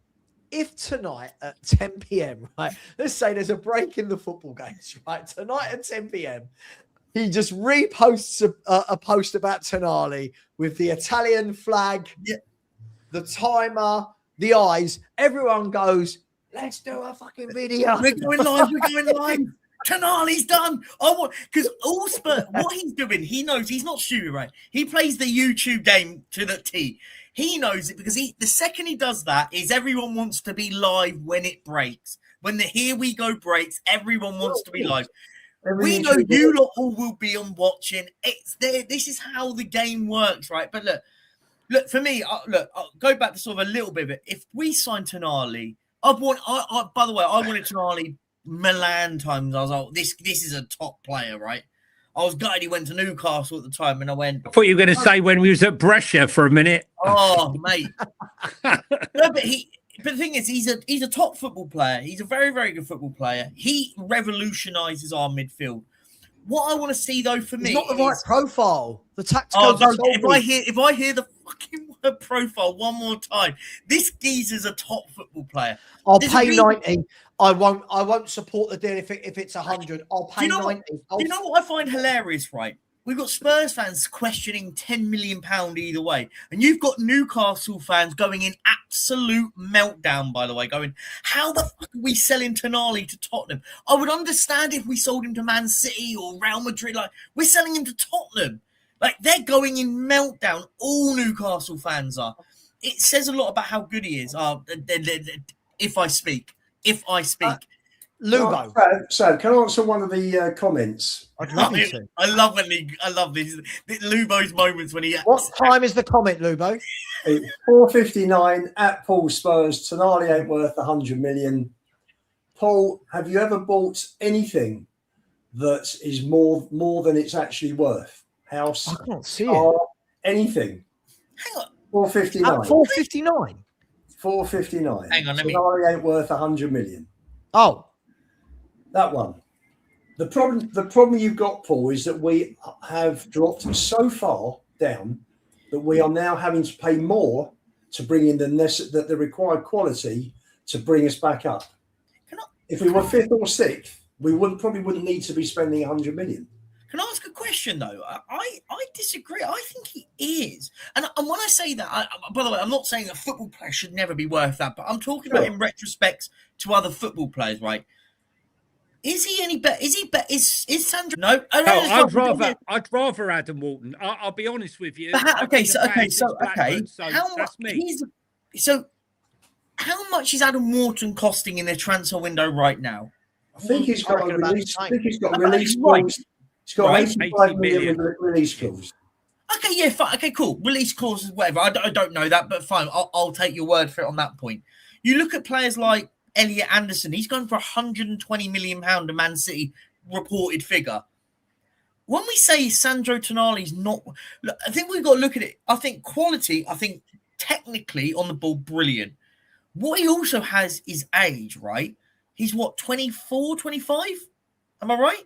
If tonight at 10 p.m., right, let's say there's a break in the football games, right, tonight at 10 p.m., he just reposts a post about Tonali with the Italian flag, the timer, the eyes. Everyone goes, let's do a fucking video. We're going live. Tonali's done. Because all Spurs, what he's doing, he knows he's not stupid, right? He plays the YouTube game to the T. He knows it because the second he does that is everyone wants to be live when it breaks. When the here we go breaks, everyone wants to be live. We know you lot all will be on watching. It's there. This is how the game works, right? But look for me. I'll go back to sort of a little bit of it. If we sign Tonali, by the way, I wanted Tonali Milan times. I was like, this is a top player, right? I was gutted he went to Newcastle at the time, and I thought you were going to say when we was at Brescia for a minute. Oh, mate. No, but the thing is, he's a top football player. He's a very, very good football player. He revolutionises our midfield. What I want to see, though, for me, not the right profile. The tactical. If I hear the fucking word profile one more time, this geezer's a top football player. I'll pay 90. I won't support the deal if it's 100. I'll pay 90. Do you know what I find hilarious, right? We've got Spurs fans questioning £10 million either way. And you've got Newcastle fans going in absolute meltdown, by the way, going, how the fuck are we selling Tonali to Tottenham? I would understand if we sold him to Man City or Real Madrid. Like, we're selling him to Tottenham. Like, they're going in meltdown. All Newcastle fans are. It says a lot about how good he is. If I speak. Lubo. So, can I answer one of the comments? I'd love you to. I love this. Lubo's moments when he. What time is the comment, Lubo? It's 4:59 at Paul Spurs. Tonali ain't worth 100 million. Paul, have you ever bought anything that is more than it's actually worth? House? I can't see car, anything. Hang on. 4:59. At 4:59. 4:59. Hang on, Tonali ain't worth 100 million. Oh. That one. The problem you've got, Paul, is that we have dropped so far down that we are now having to pay more to bring in the required quality to bring us back up. If we were fifth or sixth, we probably wouldn't need to be spending 100 million. Can I ask a question, though? I disagree. I think he is. And when I say that, by the way, I'm not saying a football player should never be worth that, but I'm talking about in retrospect to other football players, right? Is he any better? Is Sandro? No. I'd rather Adam Walton. I'll be honest with you. So how much is Adam Walton costing in their transfer window right now? I think he's got a release. I think he's got release clause. He's got 85 million release clause. Okay, yeah, fine. Okay, cool. Release clauses, whatever. I don't know that, but fine. I'll take your word for it on that point. You look at players like Elliot Anderson. He's going for £120 million to Man City reported figure. When we say Sandro Tonali's not, look, I think we've got to look at it. I think quality. I think technically on the ball, brilliant. What he also has is age, right? He's what, 24, 25? Am I right?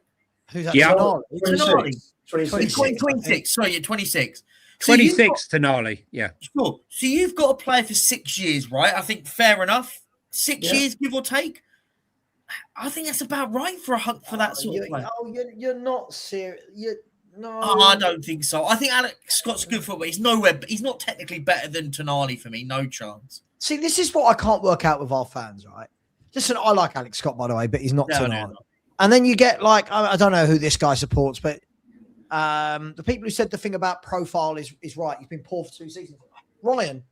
Who's that? Yeah. Tonali. 26. Sorry, you're 26. 26 Tonali, yeah. Sure. So you've got to play for 6 years, right? I think fair enough. 6 years, give or take. I think that's about right for that sort of player. You're not serious. No, I don't think so. I think Alex Scott's good football. He's nowhere. He's not technically better than Tonali for me. No chance. See, this is what I can't work out with our fans, right? Listen, I like Alex Scott, by the way, but he's not Tonali. No. And then you get like, I don't know who this guy supports, but the people who said the thing about profile is right. He's been poor for 2 seasons. Ryan,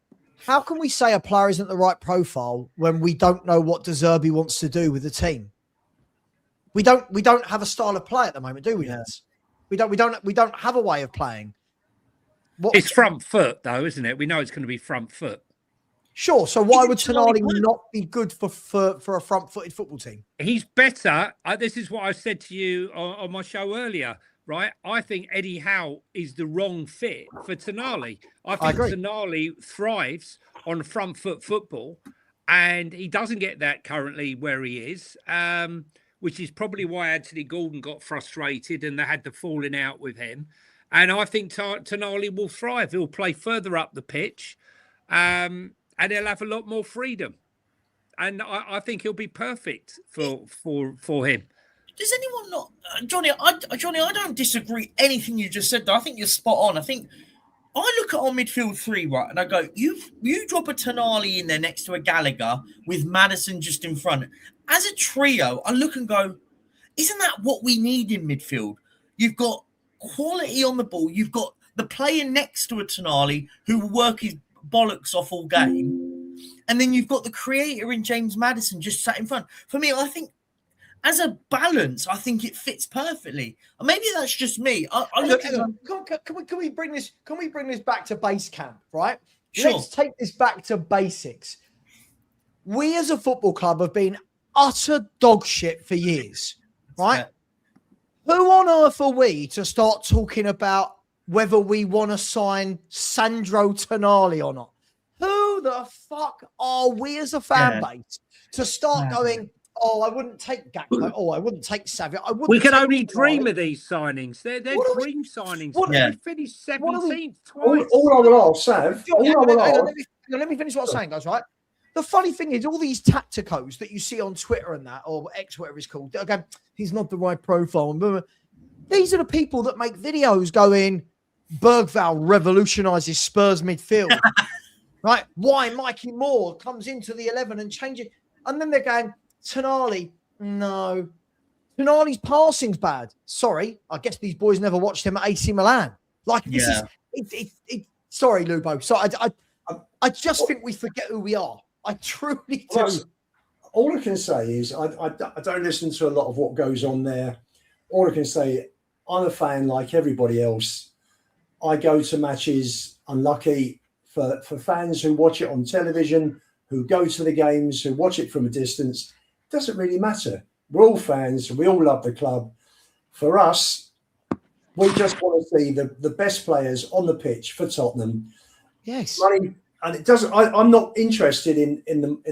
how can we say a player isn't the right profile when we don't know what De Zerbi wants to do with the team? We don't have a style of play at the moment, do we? Yeah. We don't have a way of playing. It's front foot, though, isn't it? We know it's going to be front foot. Sure. So why would Tonali not be good for a front-footed football team? He's better. This is what I said to you on my show earlier, right? I think Eddie Howe is the wrong fit for Tonali. I think Tonali thrives on front foot football, and he doesn't get that currently where he is, which is probably why Anthony Gordon got frustrated and they had the falling out with him. And I think Tonali will thrive. He'll play further up the pitch. And he'll have a lot more freedom, and I think he'll be perfect for him. Does anyone not, Johnny? I don't disagree anything you just said. Though I think you're spot on. I think I look at our midfield three, right, and I go, you drop a Tonali in there next to a Gallagher with Maddison just in front. As a trio, I look and go, isn't that what we need in midfield? You've got quality on the ball. You've got the player next to a Tonali who will work his bollocks off all game, and then you've got the creator in James Maddison just sat in front. For me, I think as a balance, I think it fits perfectly. Maybe that's just me. Can we bring this? Can we bring this back to base camp? Right. Sure. Let's take this back to basics. We as a football club have been utter dog shit for years. Right. Yeah. Who on earth are we to start talking about whether we want to sign Sandro Tonali or not? Who the fuck are we as a fan base to start going, oh, I wouldn't take Gakpo, oh, I wouldn't take Savio. We can only dream of these signings. They're dream signings. We finished 17th twice. All I will ask, Sav, let me finish what I'm saying, guys, right? The funny thing is, all these tacticos that you see on Twitter and that, or X, whatever it's called, again, he's not the right profile. These are the people that make videos going, Bergvall revolutionises Spurs midfield, right? Why Mikey Moore comes into the 11 and changes, and then they're going, Tonali, no. Tonali's passing's bad. Sorry, I guess these boys never watched him at AC Milan. Like, this is, sorry, Lubo. So I just think we forget who we are. I truly do. All I can say is I don't listen to a lot of what goes on there. All I can say, I'm a fan like everybody else. I go to matches, unlucky for fans who watch it on television, who go to the games, who watch it from a distance. It doesn't really matter. We're all fans. We all love the club. For us, we just want to see the best players on the pitch for Tottenham. Yes. Money, and it doesn't. I'm not interested in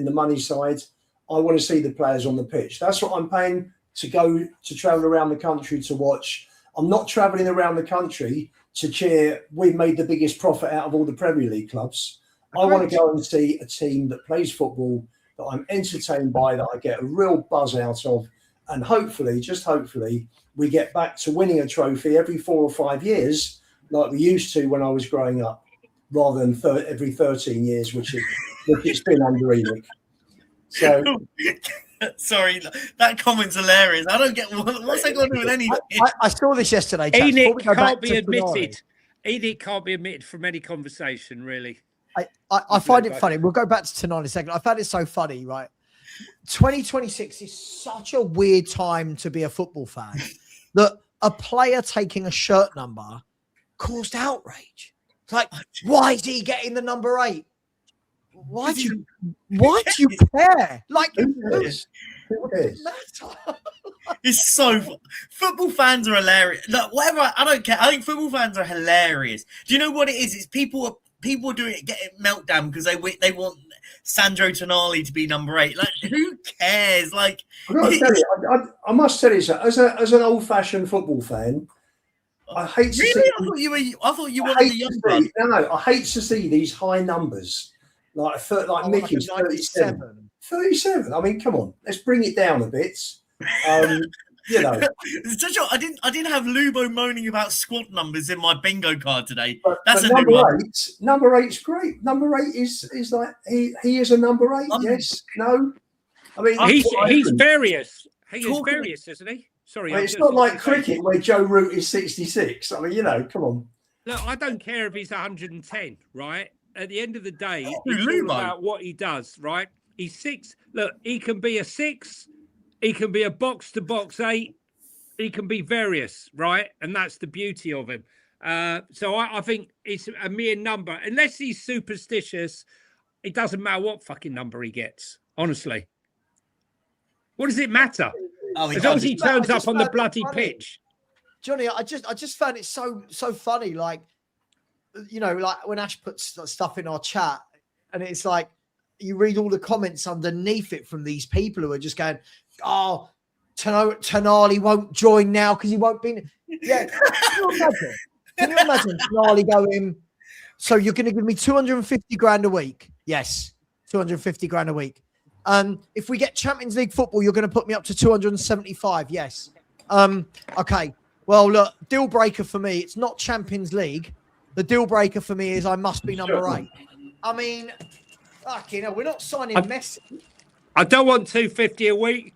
the money side. I want to see the players on the pitch. That's what I'm paying to travel around the country to watch. I'm not traveling around the country to cheer. We've made the biggest profit out of all the Premier League clubs. I want to go and see a team that plays football, that I'm entertained by, that I get a real buzz out of. And hopefully, just hopefully, we get back to winning a trophy every 4 or 5 years, like we used to when I was growing up, rather than every 13 years, which it's been under Enoch. So, sorry, that comment's hilarious. I don't get what's that going to do with anything. I saw this yesterday. Enoch can't be admitted. Enoch can't be admitted from any conversation, really. I find it funny. We'll go back to Tonali in a second. I found it so funny, right? 2026 is such a weird time to be a football fan that a player taking a shirt number caused outrage. It's like, why is he getting the number 8? Why do you care? Like, it's so football fans are hilarious. Look, whatever, I don't care. I think football fans are hilarious. Do you know what it is? It's people are doing it, getting meltdown because they want Sandro Tonali to be number 8. Like, who cares? Like, I must tell you, sir, as an old-fashioned football fan, I hate to see. I thought you were one of the young ones. No, I hate to see these high numbers. like Oh, Mickey's like a 37. 37. I mean, come on, let's bring it down a bit. You know, I didn't have Lubo moaning about squad numbers in my bingo card today. but That's a number new one. eight. Number eight's great. Number 8 is like he is a number 8. Yes, no. I mean, he's various. He is Talking- various, isn't he? Sorry, I mean, it's not like cricket where Joe Root is 66. I mean, you know, come on. Look, I don't care if he's 110, right? At the end of the day, Oh, it's all Lubo. about what he does, right? He's 6. Look, he can be a 6. He can be a box-to-box 8. He can be various, right? And that's the beauty of him. So I think it's a mere number. Unless he's superstitious, it doesn't matter what fucking number he gets, honestly. What does it matter? Oh, As long as he turns up on the bloody funny. pitch. Johnny, I just found it so funny. Like, you know, like when Ash puts stuff in our chat, and it's like you read all the comments underneath it from these people who are just going, "Oh, Tonali won't join now because he won't be." Yeah, can you imagine Tonali going? So you're going to give me 250 grand a week? Yes, 250 grand a week. If we get Champions League football, you're going to put me up to 275. Yes. Okay. Well, look, deal breaker for me. It's not Champions League. The deal breaker for me is I must be number 8. I mean, fucking hell, we're not signing Messi. I don't want 250 a week.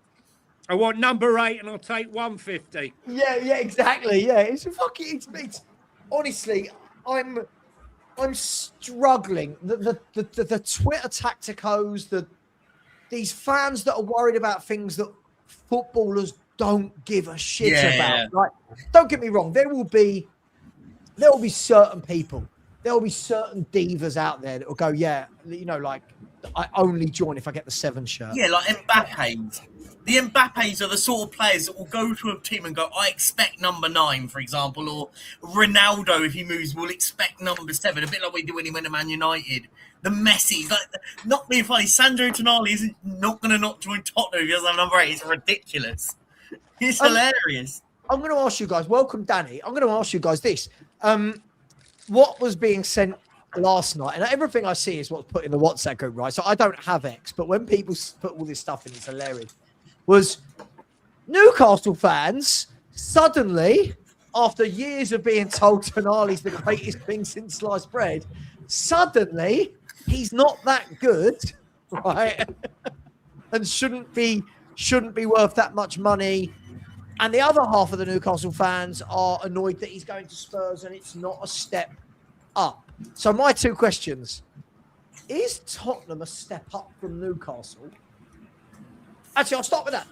I want number 8, and I'll take 150. Yeah, exactly. Yeah, it's it's honestly, I'm struggling. The Twitter tacticos, these fans that are worried about things that footballers don't give a shit about. Yeah. Like, don't get me wrong, there will be certain people, there will be certain divas out there that will go, yeah, you know, like I only join if I get the 7 shirt. Yeah, like Mbappé's. The Mbappés are the sort of players that will go to a team and go, I expect number 9, for example, or Ronaldo, if he moves, will expect number 7, a bit like we do when he went to Man United. The Messi, like, not being funny, Sandro Tonali isn't not going to not join Tottenham if he doesn't have number 8. It's ridiculous. It's hilarious. I'm going to ask you guys, welcome Danny, I'm going to ask you guys this. What was being sent last night, and everything I see is what's put in the WhatsApp group, right? So I don't have X, but when people put all this stuff in, it's hilarious. Was Newcastle fans suddenly, after years of being told Tonali's the greatest thing since sliced bread, suddenly he's not that good, right? And shouldn't be worth that much money. And the other half of the Newcastle fans are annoyed that he's going to Spurs and it's not a step up. So my 2 questions: is Tottenham a step up from Newcastle? Actually, I'll start with that.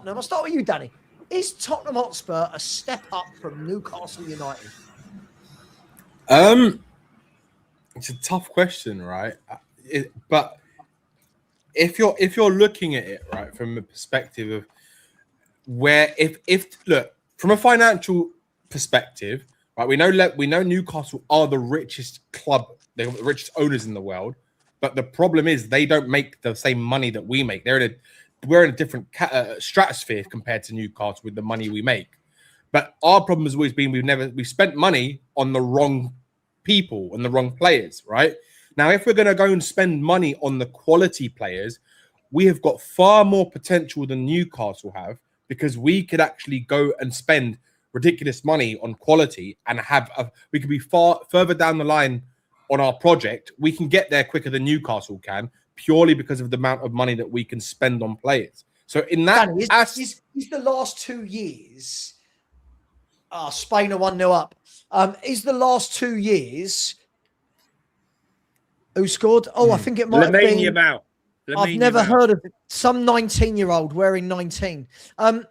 I'll start with you, Danny. Is Tottenham Hotspur a step up from Newcastle United? It's a tough question, right? But if you're looking at it, right, from the perspective of where if look, from a financial perspective, right, we know Newcastle are the richest club, they're the richest owners in the world, but the problem is they don't make the same money that we make. We're in a different stratosphere compared to Newcastle with the money we make. But our problem has always been we spent money on the wrong people and the wrong players, right? Now, if we're going to go and spend money on the quality players, we have got far more potential than Newcastle have, because we could actually go and spend ridiculous money on quality and we could be far further down the line on our project. We can get there quicker than Newcastle can, purely because of the amount of money that we can spend on players. So in that, Danny, is the last 2 years, Spain are 1-0 up. Is the last 2 years who scored? Oh, I think it might have been. I've never heard of it. Some 19-year-old wearing 19.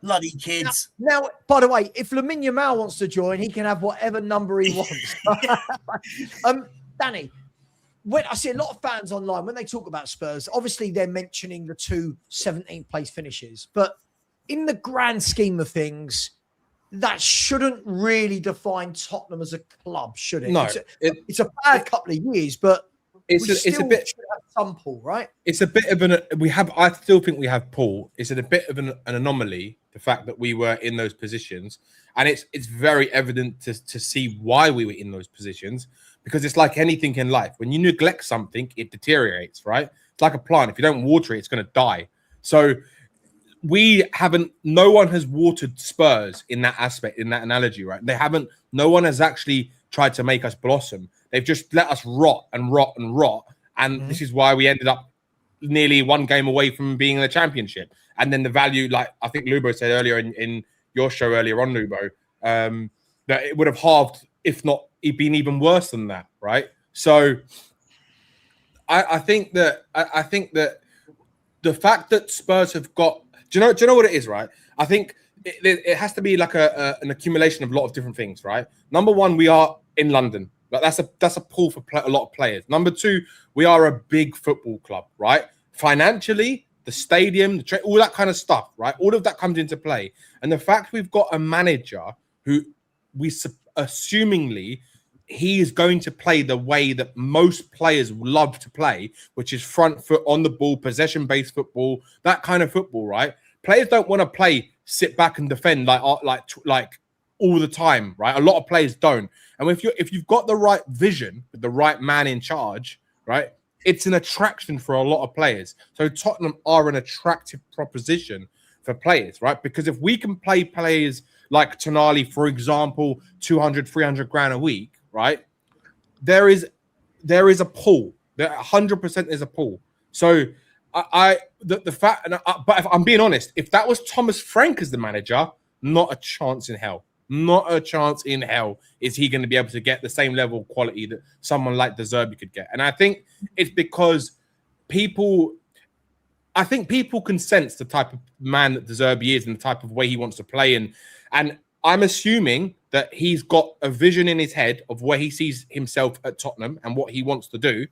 Bloody kids. Now, by the way, if Lamine Yamal wants to join, he can have whatever number he wants. Danny, when I see a lot of fans online, when they talk about Spurs, obviously they're mentioning the 2 17th place finishes. But in the grand scheme of things, that shouldn't really define Tottenham as a club, should it? No. It's a bad couple of years, but it's a bit should have some Paul, right? It's a bit of I still think we have Paul. It's a bit of an anomaly, the fact that we were in those positions, and it's very evident to see why we were in those positions, because it's like anything in life. When you neglect something, it deteriorates, right? It's like a plant. If you don't water it, it's going to die. So no one has watered Spurs in that aspect, in that analogy, right? No one has actually tried to make us blossom. They've just let us rot and rot and rot. And this is why we ended up nearly one game away from being in the championship. And then the value, like I think Lubo said earlier in your show earlier on, Lubo, that it would have halved, if not been even worse than that, right? So I think that the fact that Spurs have got, do you know what it is, right? I think it has to be like an accumulation of a lot of different things, right? Number one, we are in London. Like that's a pull for a lot of players. Number two, we are a big football club, right? Financially, the stadium, all that kind of stuff, right? All of that comes into play. And the fact we've got a manager who assumingly he is going to play the way that most players love to play, which is front foot on the ball, possession-based football, that kind of football, right? Players don't want to play, sit back and defend like all the time, right? A lot of players don't. And if you've got the right vision, with the right man in charge, right, it's an attraction for a lot of players. So Tottenham are an attractive proposition for players, right? Because if we can play players like Tonali, for example, 200, 300 grand a week, right? There is a pull. There 100% is a pull. So the fact, but if I'm being honest, if that was Thomas Frank as the manager, not a chance in hell. Not a chance in hell is he going to be able to get the same level of quality that someone like De Zerbi could get. And I think it's because people can sense the type of man that De Zerbi is and the type of way he wants to play. And I'm assuming that he's got a vision in his head of where he sees himself at Tottenham and what he wants to do.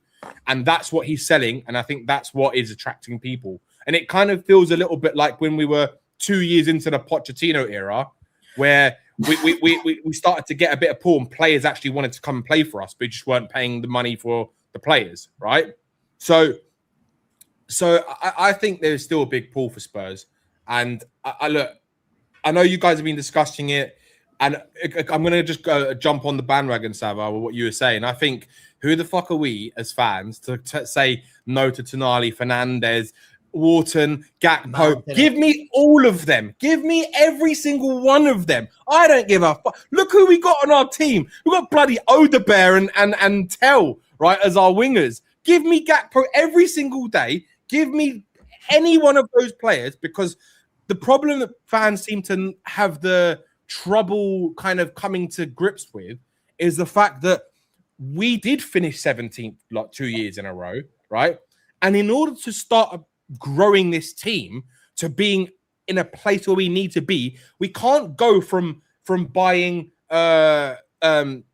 And that's what he's selling. And I think that's what is attracting people. And it kind of feels a little bit like when we were 2 years into the Pochettino era, where we started to get a bit of pull and players actually wanted to come and play for us, but just weren't paying the money for the players, right? So I think there's still a big pull for Spurs. And I know you guys have been discussing it, and I'm going to just jump on the bandwagon, Sava, with what you were saying. I think, who the fuck are we as fans to say no to Tonali, Fernandes, Wharton, Gakpo? Give me all of them. Give me every single one of them. I don't give a fuck. Look who we got on our team. We've got bloody Odebear and Tell, right, as our wingers. Give me Gakpo every single day. Give me any one of those players, because the problem that fans seem to have the trouble kind of coming to grips with is the fact that we did finish 17th like 2 years in a row, right? And in order to start growing this team to being in a place where we need to be, we can't go from buying I don't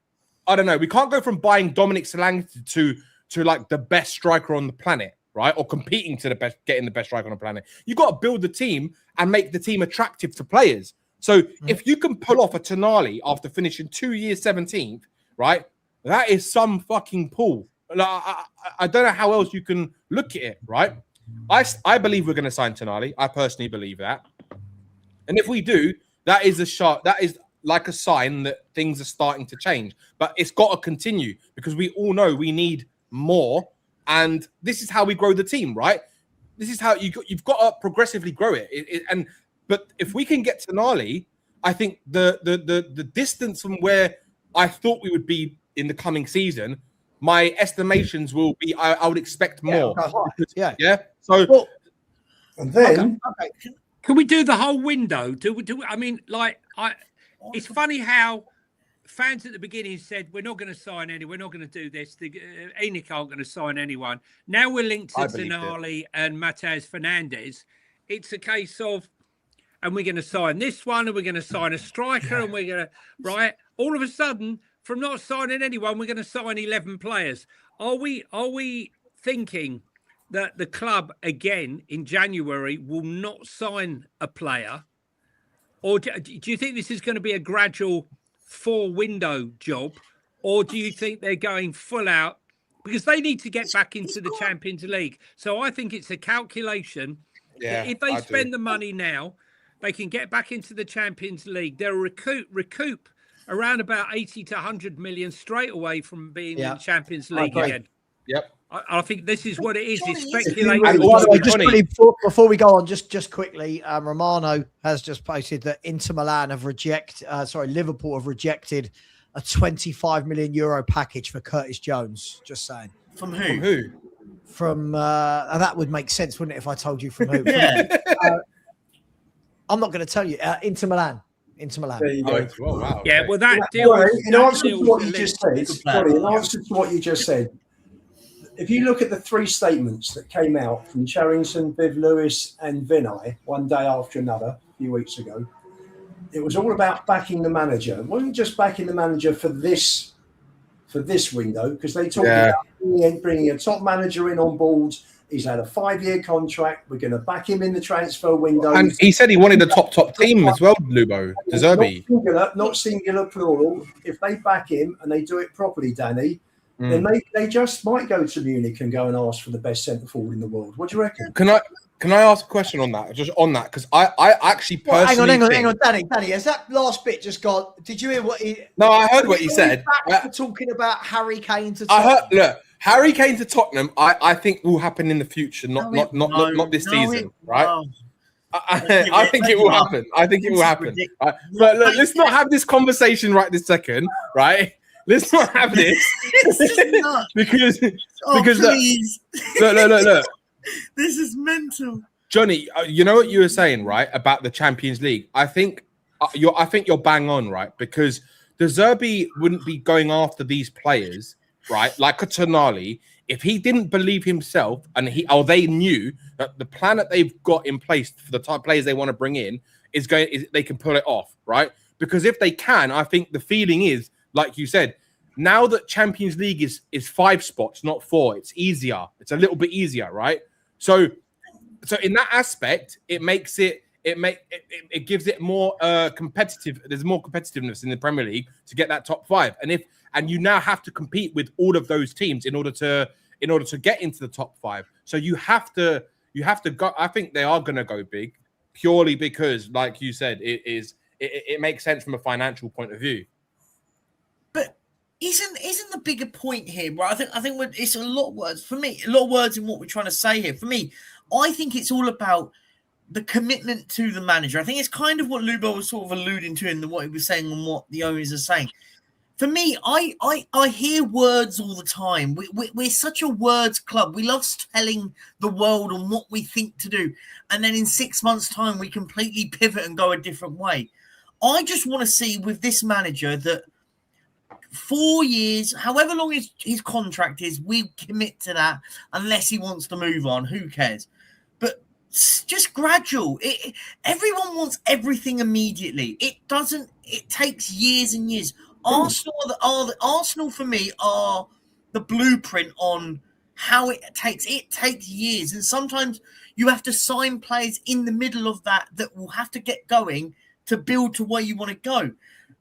know, we can't go from buying Dominic Solanke to like the best striker on the planet, right? Or competing to the best, getting the best striker on the planet. You got to build the team and make the team attractive to players. So if you can pull off a Tonali after finishing 2 years 17th, right? That is some fucking pull. I don't know how else you can look at it, right? I believe we're going to sign Tonali. I personally believe that. And if we do, that is like a sign that things are starting to change. But it's got to continue, because we all know we need more. And this is how we grow the team, right? This is how you've got to progressively grow it. But if we can get Tonali, I think the distance from where I thought we would be in the coming season, my estimations will be, I would expect more. Yeah. So, and then okay. Can we do the whole window? I mean, like, it's funny how fans at the beginning said, we're not going to sign anyone, we're not going to do this. ENIC aren't going to sign anyone. Now we're linked to Tonali and Matheus Fernandes. It's a case of, and we're going to sign this one, and we're going to sign a striker, and we're going to, right? All of a sudden, from not signing anyone, we're going to sign 11 players. Are we thinking that the club again in January will not sign a player? Or do you think this is going to be a gradual 4-window job? Or do you think they're going full out? Because they need to get back into the Champions League. So I think it's a calculation. Yeah, if they spend the money now, they can get back into the Champions League. They'll recoup around about 80 to 100 million straight away from being Yeah. in Champions League agree. again. Yep. I think this is what it is. It's Johnny, speculation. And By the way, just Johnny- quickly, before we go on, just quickly, Romano has just posted that Liverpool have rejected a 25 million euro package for Curtis Jones. Just saying. From From who? who? From that would make sense, wouldn't it, if I told you from who? Yeah. I'm not going to tell you. Inter Milan. Inter Milan. There you Oh, go. it's- well, wow. Yeah, okay. well, that deal. In answer to what you just said, Good plan. Johnny, in answer to what you just said, if you look at the three statements that came out from Charrington, Viv Lewis, and Vinay one day after another a few weeks ago, it was all about backing the manager. It wasn't just backing the manager for this window, because they talked about bringing a top manager in on board. He's had a 5-year contract. We're going to back him in the transfer window. And he said he wanted the top team as well, Lubo. De Zerbi. Not singular, plural. If they back him and they do it properly, Danny, then they just might go to Munich and go and ask for the best centre forward in the world. What do you reckon? Can I ask a question on that? Just on that, because I actually Well, personally hang on, Danny, has that last bit just gone? Did you hear what he? No, I heard what he said. Back for talking about Harry Kane to. I heard. Look, Harry Kane to Tottenham. I think will happen in the future, not this season, right? I think it will happen. I think it will happen. Right? But look, let's not have this conversation right this second, right? Let's not have this because please. Look. This is mental. Johnny, you know what you were saying, right, about the Champions League? I think you're bang on, right? Because De Zerbi wouldn't be going after these players, right, like a Tonali, if he didn't believe himself and they knew that the plan that they've got in place for the type of players they want to bring in is they can pull it off, right? Because if they can, I think the feeling is, like you said, now that Champions League is 5 spots, not 4, it's easier. It's a little bit easier, right? So in that aspect, it makes it gives it more competitive. There's more competitiveness in the Premier League to get that top 5, and you now have to compete with all of those teams in order to get into the top 5. So you have to go. I think they are going to go big purely because, like you said, it makes sense from a financial point of view. But isn't the bigger point here, right? I think it's a lot of words for me. A lot of words in what we're trying to say here. For me, I think it's all about the commitment to the manager. I think it's kind of what Lubo was sort of alluding to in what he was saying and what the owners are saying. For me, I hear words all the time. We're such a words club. We love telling the world on what we think to do. And then in 6 months' time, we completely pivot and go a different way. I just want to see with this manager that 4 years, however long his contract is, we commit to that unless he wants to move on. Who cares? But just gradual. Everyone wants everything immedately. It doesn't. It takes years and years. Arsenal for me are the blueprint on how it takes years, and sometimes you have to sign players in the middle of that will have to get going to build to where you want to go.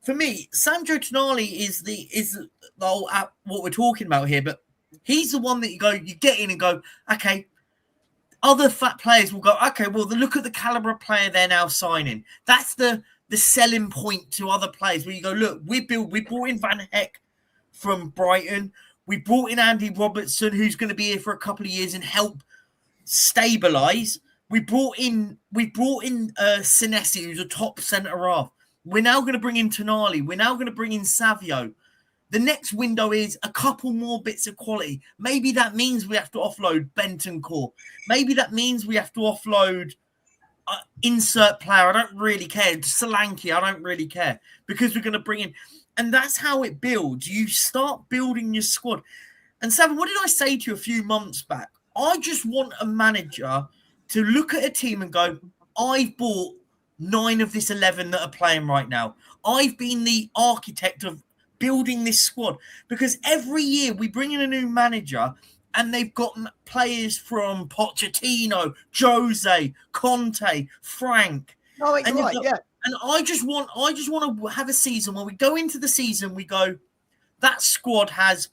For me, Sandro Tonali is the whole what we're talking about here, but he's the one that you get in and go, okay. Other fat players will go, okay, well, look at the caliber of player they're now signing. That's the selling point to other players where you go, look, we brought in Van Heck from Brighton. We brought in Andy Robertson, who's going to be here for a couple of years and help stabilise. We brought in Senesi, who's a top centre half. We're now going to bring in Tonali. We're now going to bring in Savio. The next window is a couple more bits of quality. Maybe that means we have to offload Bentancur. Maybe that means we have to offload insert player. I don't really care. Solanke, I don't really care. Because we're going to bring in... And that's how it builds. You start building your squad. And Savin, what did I say to you a few months back? I just want a manager to look at a team and go, I've bought 9 of this 11 that are playing right now. I've been the architect of building this squad, because every year we bring in a new manager and they've got players from Pochettino, Jose, Conte, Frank. No, you're right, yeah. And I just want to have a season where we go into the season, we go, that squad has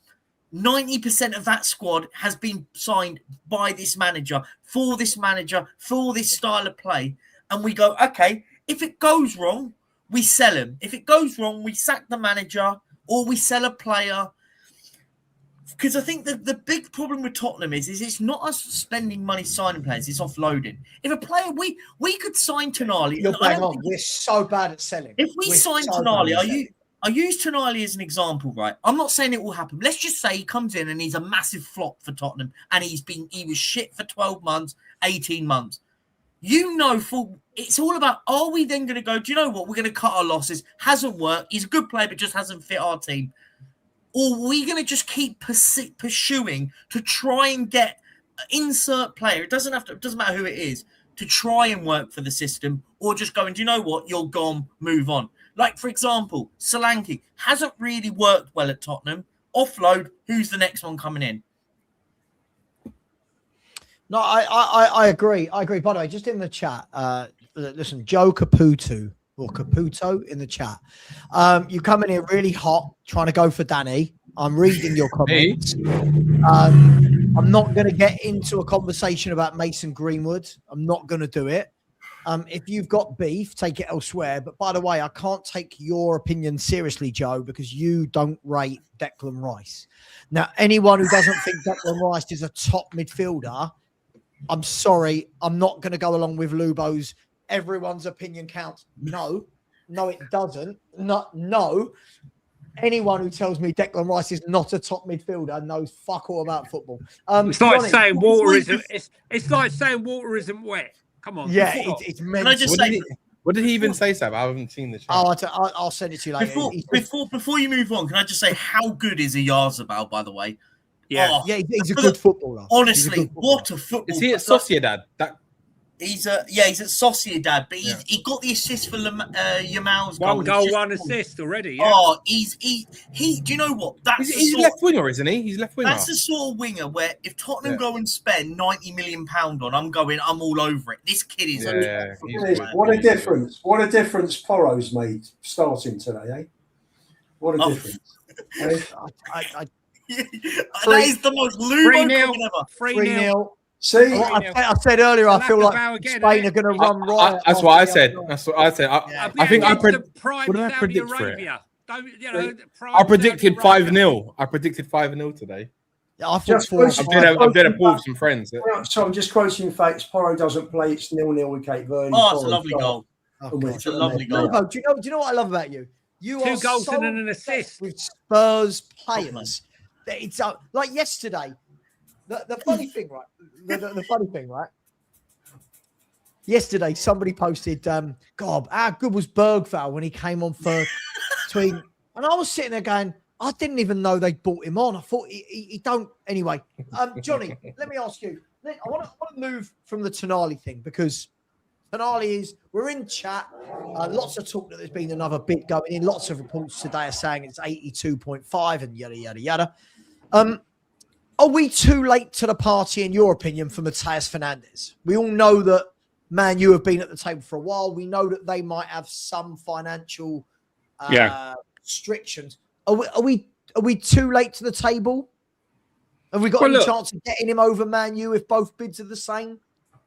90% of that squad has been signed by this manager, for this style of play. And we go, okay, if it goes wrong, we sell him. If it goes wrong, we sack the manager or we sell a player. Because I think the big problem with Tottenham is it's not us spending money signing players, it's offloading. If a player, we could sign Tonali. You're bang on. We're so bad at selling. If we sign Tonali, I use Tonali as an example, right? I'm not saying it will happen. Let's just say he comes in and he's a massive flop for Tottenham and he was shit for 12 months, 18 months. It's all about, are we then going to go, do you know what? We're going to cut our losses. Hasn't worked. He's a good player, but just hasn't fit our team. Or are we going to just keep pursuing to try and get insert player? It doesn't matter who it is, to try and work for the system, or just going, do you know what? You're gone, move on. Like, for example, Solanke hasn't really worked well at Tottenham. Offload, who's the next one coming in? No, I agree. I agree. By the way, just in the chat, listen, Joe Caputo in the chat. You come in here really hot, trying to go for Danny. I'm reading your comments. I'm not going to get into a conversation about Mason Greenwood. I'm not going to do it. If you've got beef, take it elsewhere. But by the way, I can't take your opinion seriously, Joe, because you don't rate Declan Rice. Now, anyone who doesn't think Declan Rice is a top midfielder, I'm sorry, I'm not going to go along with Lubo's everyone's opinion counts. No, it doesn't. No. Anyone who tells me Declan Rice is not a top midfielder knows fuck all about football. It's like saying water isn't. It's like saying water isn't wet. Come on. Yeah, it's meant. Can I just say? What did he even say, Sam? I haven't seen the show. I'll send it to you later. Before you move on, can I just say how good is Oyarzabal, by the way? Yeah, he's a good footballer. Honestly, what a footballer! Is he at Sociedad? He's at Sociedad, but he got the assist for Yamal's goal. One goal, one assist already. Yeah. Oh, he. Do you know what? He's left winger, isn't he? He's left winger. That's the sort of winger where if Tottenham go and spend £90 million on, I'm all over it. This kid is. What a difference! What a difference Porro's made starting today, eh? What a difference! That is the most Lumo ever. 3-0. See, I said earlier, I feel like Spain are going to run riot. That's what I said. I think I predicted for it? I predicted 5-0. I predicted 5-0 today. I thought I'm doing a pool with some friends. So I'm just quoting facts. Porro doesn't play. It's 0-0 with Cape Verde. Oh, it's a lovely goal. It's a lovely goal. Do you know what I love about you? You 2 are goals so and an assist with Spurs players. It's like yesterday. The funny thing, right? The funny thing, right? Yesterday, somebody posted, God, how good was Bergvall when he came on for between? And I was sitting there going, I didn't even know they bought him on. I thought he don't. Anyway, Johnny, let me ask you. I want to move from the Tonali thing because Tonali we're in chat. Lots of talk that there's been another bid going in. Lots of reports today are saying it's 82.5 and yada, yada, yada. Are we too late to the party, in your opinion, for Matheus Fernandes? We all know that Man U have been at the table for a while. We know that they might have some financial restrictions. Are we too late to the table? Have we got any chance of getting him over Man U if both bids are the same?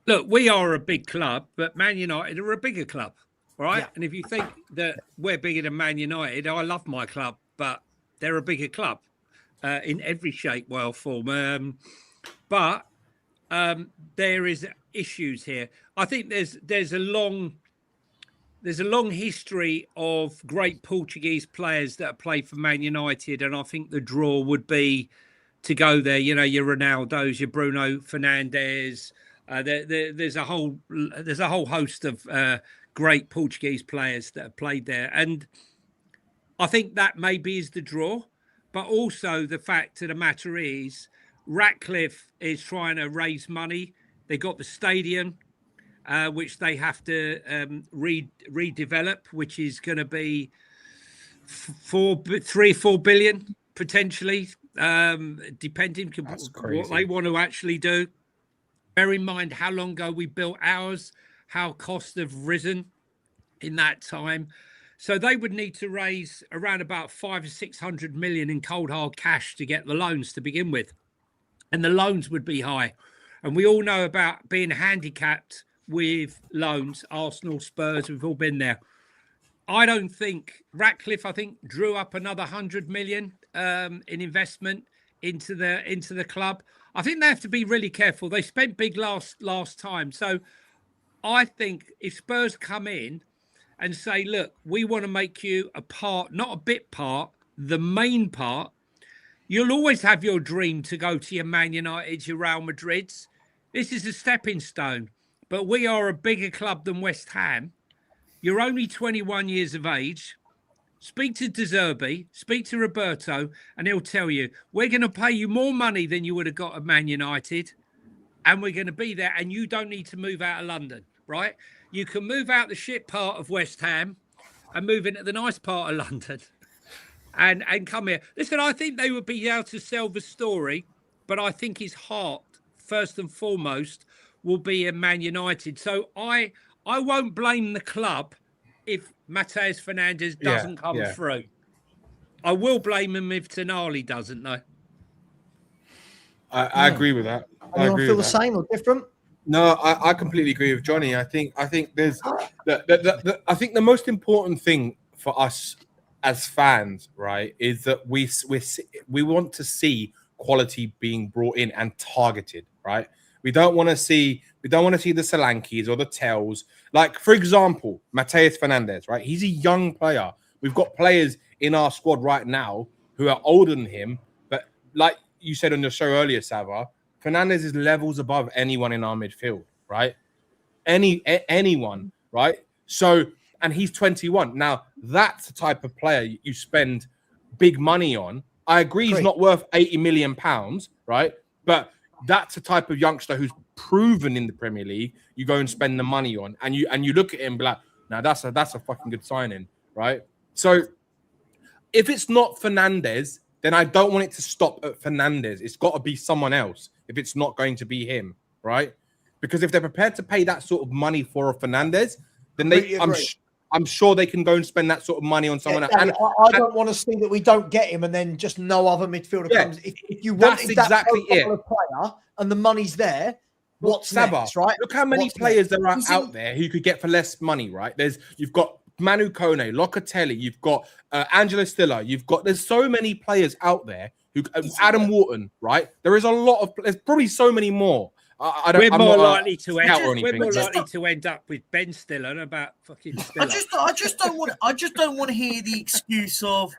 Look, we are a big club, but Man United are a bigger club, right? Yeah. And if you think that we're bigger than Man United, I love my club, but they're a bigger club. In every shape, well, form, but there is issues here. I think there's a long history of great Portuguese players that have played for Man United, and I think the draw would be to go there. You know, your Ronaldos, your Bruno Fernandes. There's a whole host of great Portuguese players that have played there, and I think that maybe is the draw. But also the fact of the matter is Ratcliffe is trying to raise money. They got the stadium, which they have to redevelop, which is going to be 3 or 4 billion potentially, depending on what they want to actually do. Bear in mind how long ago we built ours, how costs have risen in that time. So they would need to raise around about 500 or 600 million in cold hard cash to get the loans to begin with. And the loans would be high. And we all know about being handicapped with loans. Arsenal, Spurs, we've all been there. I don't think Ratcliffe, I think, drew up another 100 million in investment into the club. I think they have to be really careful. They spent big last time. So I think if Spurs come in and say, look, we want to make you a part, not a bit part, the main part, you'll always have your dream to go to your Man United, your Real Madrids. This is a stepping stone. But we are a bigger club than West Ham. You're only 21 years of age. Speak to De Zerbi, speak to Roberto, and he'll tell you, we're going to pay you more money than you would have got at Man United, and we're going to be there, and you don't need to move out of London, right? You can move out the shit part of West Ham and move into the nice part of London and come here. Listen, I think they would be able to sell the story, but I think his heart, first and foremost, will be in Man United. So I won't blame the club if Matheus Fernandes doesn't come through. I will blame him if Tonali doesn't, though. I agree with that. Anyone feel the same or different? No, I completely agree with Johnny. I think there's I think the most important thing for us as fans, right, is that we want to see quality being brought in and targeted, right? We don't want to see the Solankis or the Tells. Like, for example, Matheus Fernandes, right? He's a young player. We've got players in our squad right now who are older than him, but like you said on your show earlier, Sava, Fernandes is levels above anyone in our midfield, right? Anyone, right? So, and he's 21. Now, that's the type of player you spend big money on. I agree he's not worth 80 million pounds, right? But that's the type of youngster who's proven in the Premier League. You go and spend the money on, and you look at him and be like, now that's a fucking good signing, right? So if it's not Fernandes, then I don't want it to stop at Fernandes. It's got to be someone else if it's not going to be him, right? Because if they're prepared to pay that sort of money for a Fernandes, then I'm sure they can go and spend that sort of money on someone else. And I don't want to see that we don't get him and then just no other midfielder comes. If you want that player and the money's there, what's next, right? Look how many players there are out there who could get for less money, right? You've got Manu Kone, Locatelli, you've got Angelo Stiller, there's so many players out there who Adam Wharton, right? There's probably so many more. We're more likely to end up with Ben Stiller and about fucking Stiller. I just don't want to hear the excuse of,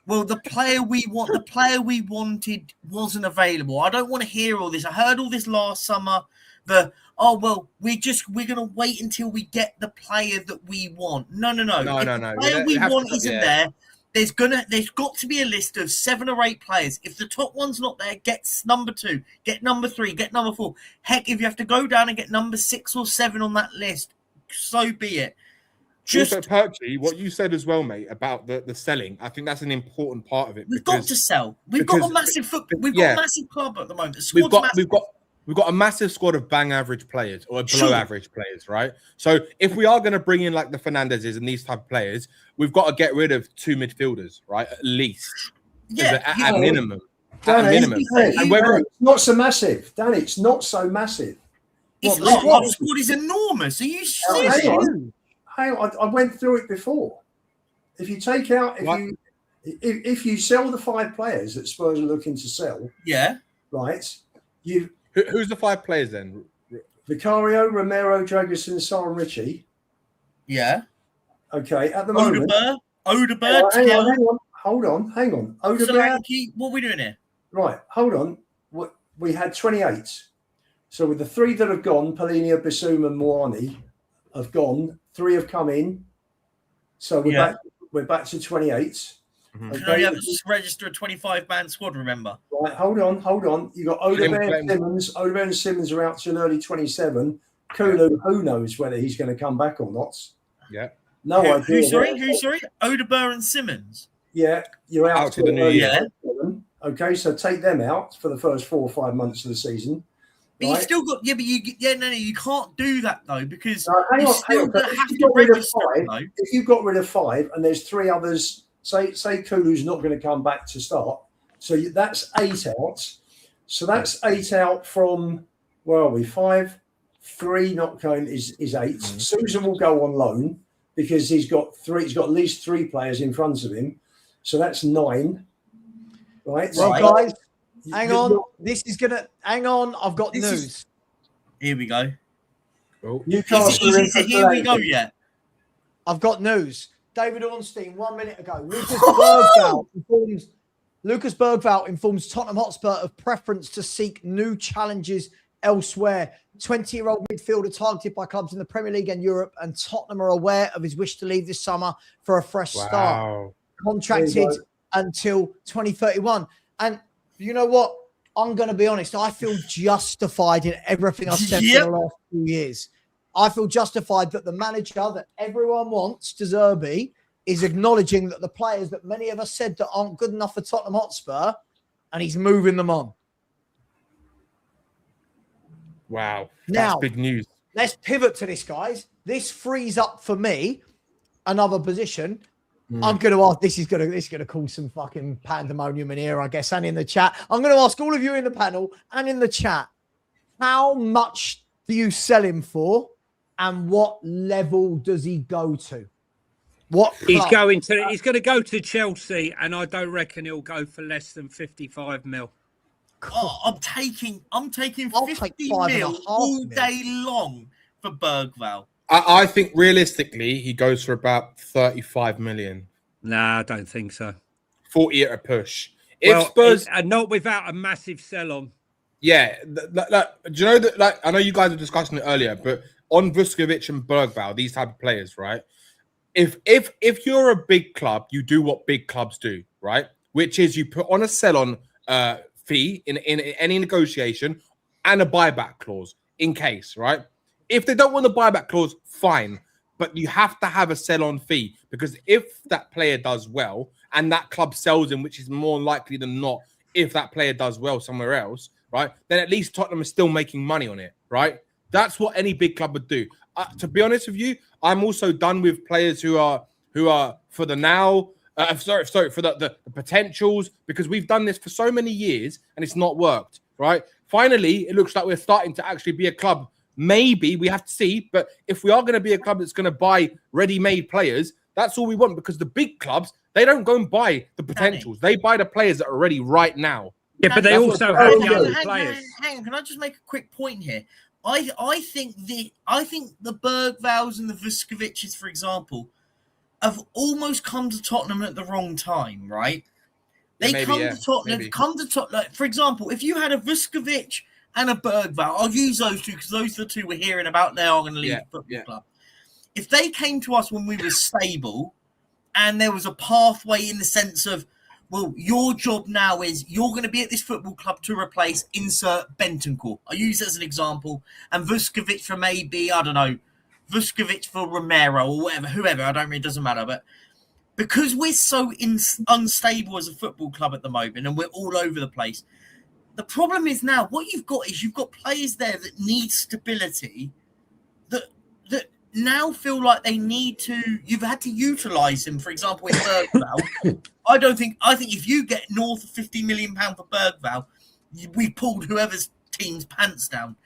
well, the player we wanted wasn't available. I don't want to hear all this. I heard all this last summer. We're gonna wait until we get the player that we want. No. The player we want isn't there. There's got to be a list of 7 or 8 players. If the top one's not there, get number 2, get number 3, get number 4. Heck, if you have to go down and get number 6 or 7 on that list, so be it. Also, Perky, what you said as well, mate, about the selling, I think that's an important part of it. We've got to sell. We've got a massive club at the moment. We've got a massive squad of bang average players or below average players, right? So if we are going to bring in like the Fernandeses and these type of players, we've got to get rid of 2 midfielders, right? At least. At minimum. And whether it's not so massive. Danny, it's not so massive. The squad is enormous. Are you serious? Hang on. I went through it before. If you take out, if you sell the 5 players that Spurs are looking to sell, right, Who's the 5 players then? Vicario, Romero, Dragusin, Saar and Richie. Yeah. Okay, at the moment. Odegaard. Hang on. Hang on. Odegaard. What are we doing here? Right, hold on. We had 28. So with the 3 that have gone, Polinia, Bissouma and Moani have gone. 3 have come in. So we're back to 28. Okay. You have to register a 25-man squad, remember? Right, hold on. You got Odegaard and Simmons. Odegaard and Simmons are out till early 27. Kulu, who knows whether he's going to come back or not? Yeah. No idea. Who, sorry? Odegaard and Simmons? Yeah, you're out to the new year. Okay, so take them out for the first 4 or 5 months of the season. But you've still got, you can't do that though, because hang on. If you've got rid of 5 and there's 3 others, say Kulu's not going to come back to start, so that's 8 out. So that's 8 out from, where are we? 5, 3 not going is 8. Susan will go on loan. because he's got at least 3 players in front of him. So that's 9. Right. Well, so guys, hang on. Hang on. I've got news. Here we go. Oh. Newcastle Is are in it for here we go Delaney. yet? I've got news. David Ornstein, 1 minute ago. Lucas Bergvall informs Tottenham Hotspur of preference to seek new challenges elsewhere. 20-year-old midfielder targeted by clubs in the Premier League and Europe, and Tottenham are aware of his wish to leave this summer for a fresh start. Contracted until 2031. And you know what? I'm going to be honest. I feel justified in everything I've said for the last 2 years. I feel justified that the manager that everyone wants, De Zerbi, is acknowledging that the players that many of us said that aren't good enough for Tottenham Hotspur, and he's moving them on. Wow. Now, That's big news. Let's pivot to this, guys. This frees up for me another position. I'm going to ask. This is going to cause some fucking pandemonium in here, I guess, and in the chat. I'm going to ask all of you in the panel and in the chat, how much do you sell him for, and what level does he go to? What He's club? going to go to Chelsea, and I don't reckon he'll go for less than 55 mil. Oh, I'm taking I'll 50 take 5.5 mil all mil. day long for Bergvall. I think realistically, he goes for about 35 million. Nah, I don't think so. 40 at a push. Well, If Spurs, and not without a massive sell-on. yeah, do you know that? Like, I know you guys were discussing it earlier, but on Vuskovic and Bergvall, these type of players, right? If you're a big club, you do what big clubs do, right? Which is you put on a sell-on fee in any negotiation and a buyback clause in case, right? If they don't want the buyback clause, fine. But you have to have a sell-on fee, because if that player does well and that club sells him, which is more likely than not, if that player does well somewhere else, right, then at least Tottenham is still making money on it, right? That's what any big club would do. To be honest with you, I'm also done with players who are for the now. For the potentials, because we've done this for so many years and it's not worked, right? Finally, it looks like we're starting to actually be a club. Maybe we have to see, but if we are going to be a club that's going to buy ready-made players, that's all we want, because the big clubs, they don't go and buy the potentials. They buy the players that are ready right now. Yeah, but they Hang also on, have young players. Hang on, can I just make a quick point here? I think the Bergvalls and the Vuskovics, for example, have almost come to Tottenham at the wrong time, right? They come to Tottenham. Like, for example, if you had a Vuskovic and a Bergvall, I'll use those two because those are the two we're hearing about. They are going to leave the football club. If they came to us when we were stable and there was a pathway in the sense of, well, your job now is you're going to be at this football club to replace insert Bentancur. I use it as an example. And Vuskovic for maybe, I don't know, Vuskovic for Romero or whoever, it doesn't matter. But because we're so unstable as a football club at the moment and we're all over the place, the problem is now what you've got players there that need stability that now feel like they need to, you've had to utilise them. For example, in Bergvall, I think if you get north of £50 million for Bergvall, we pulled whoever's team's pants down.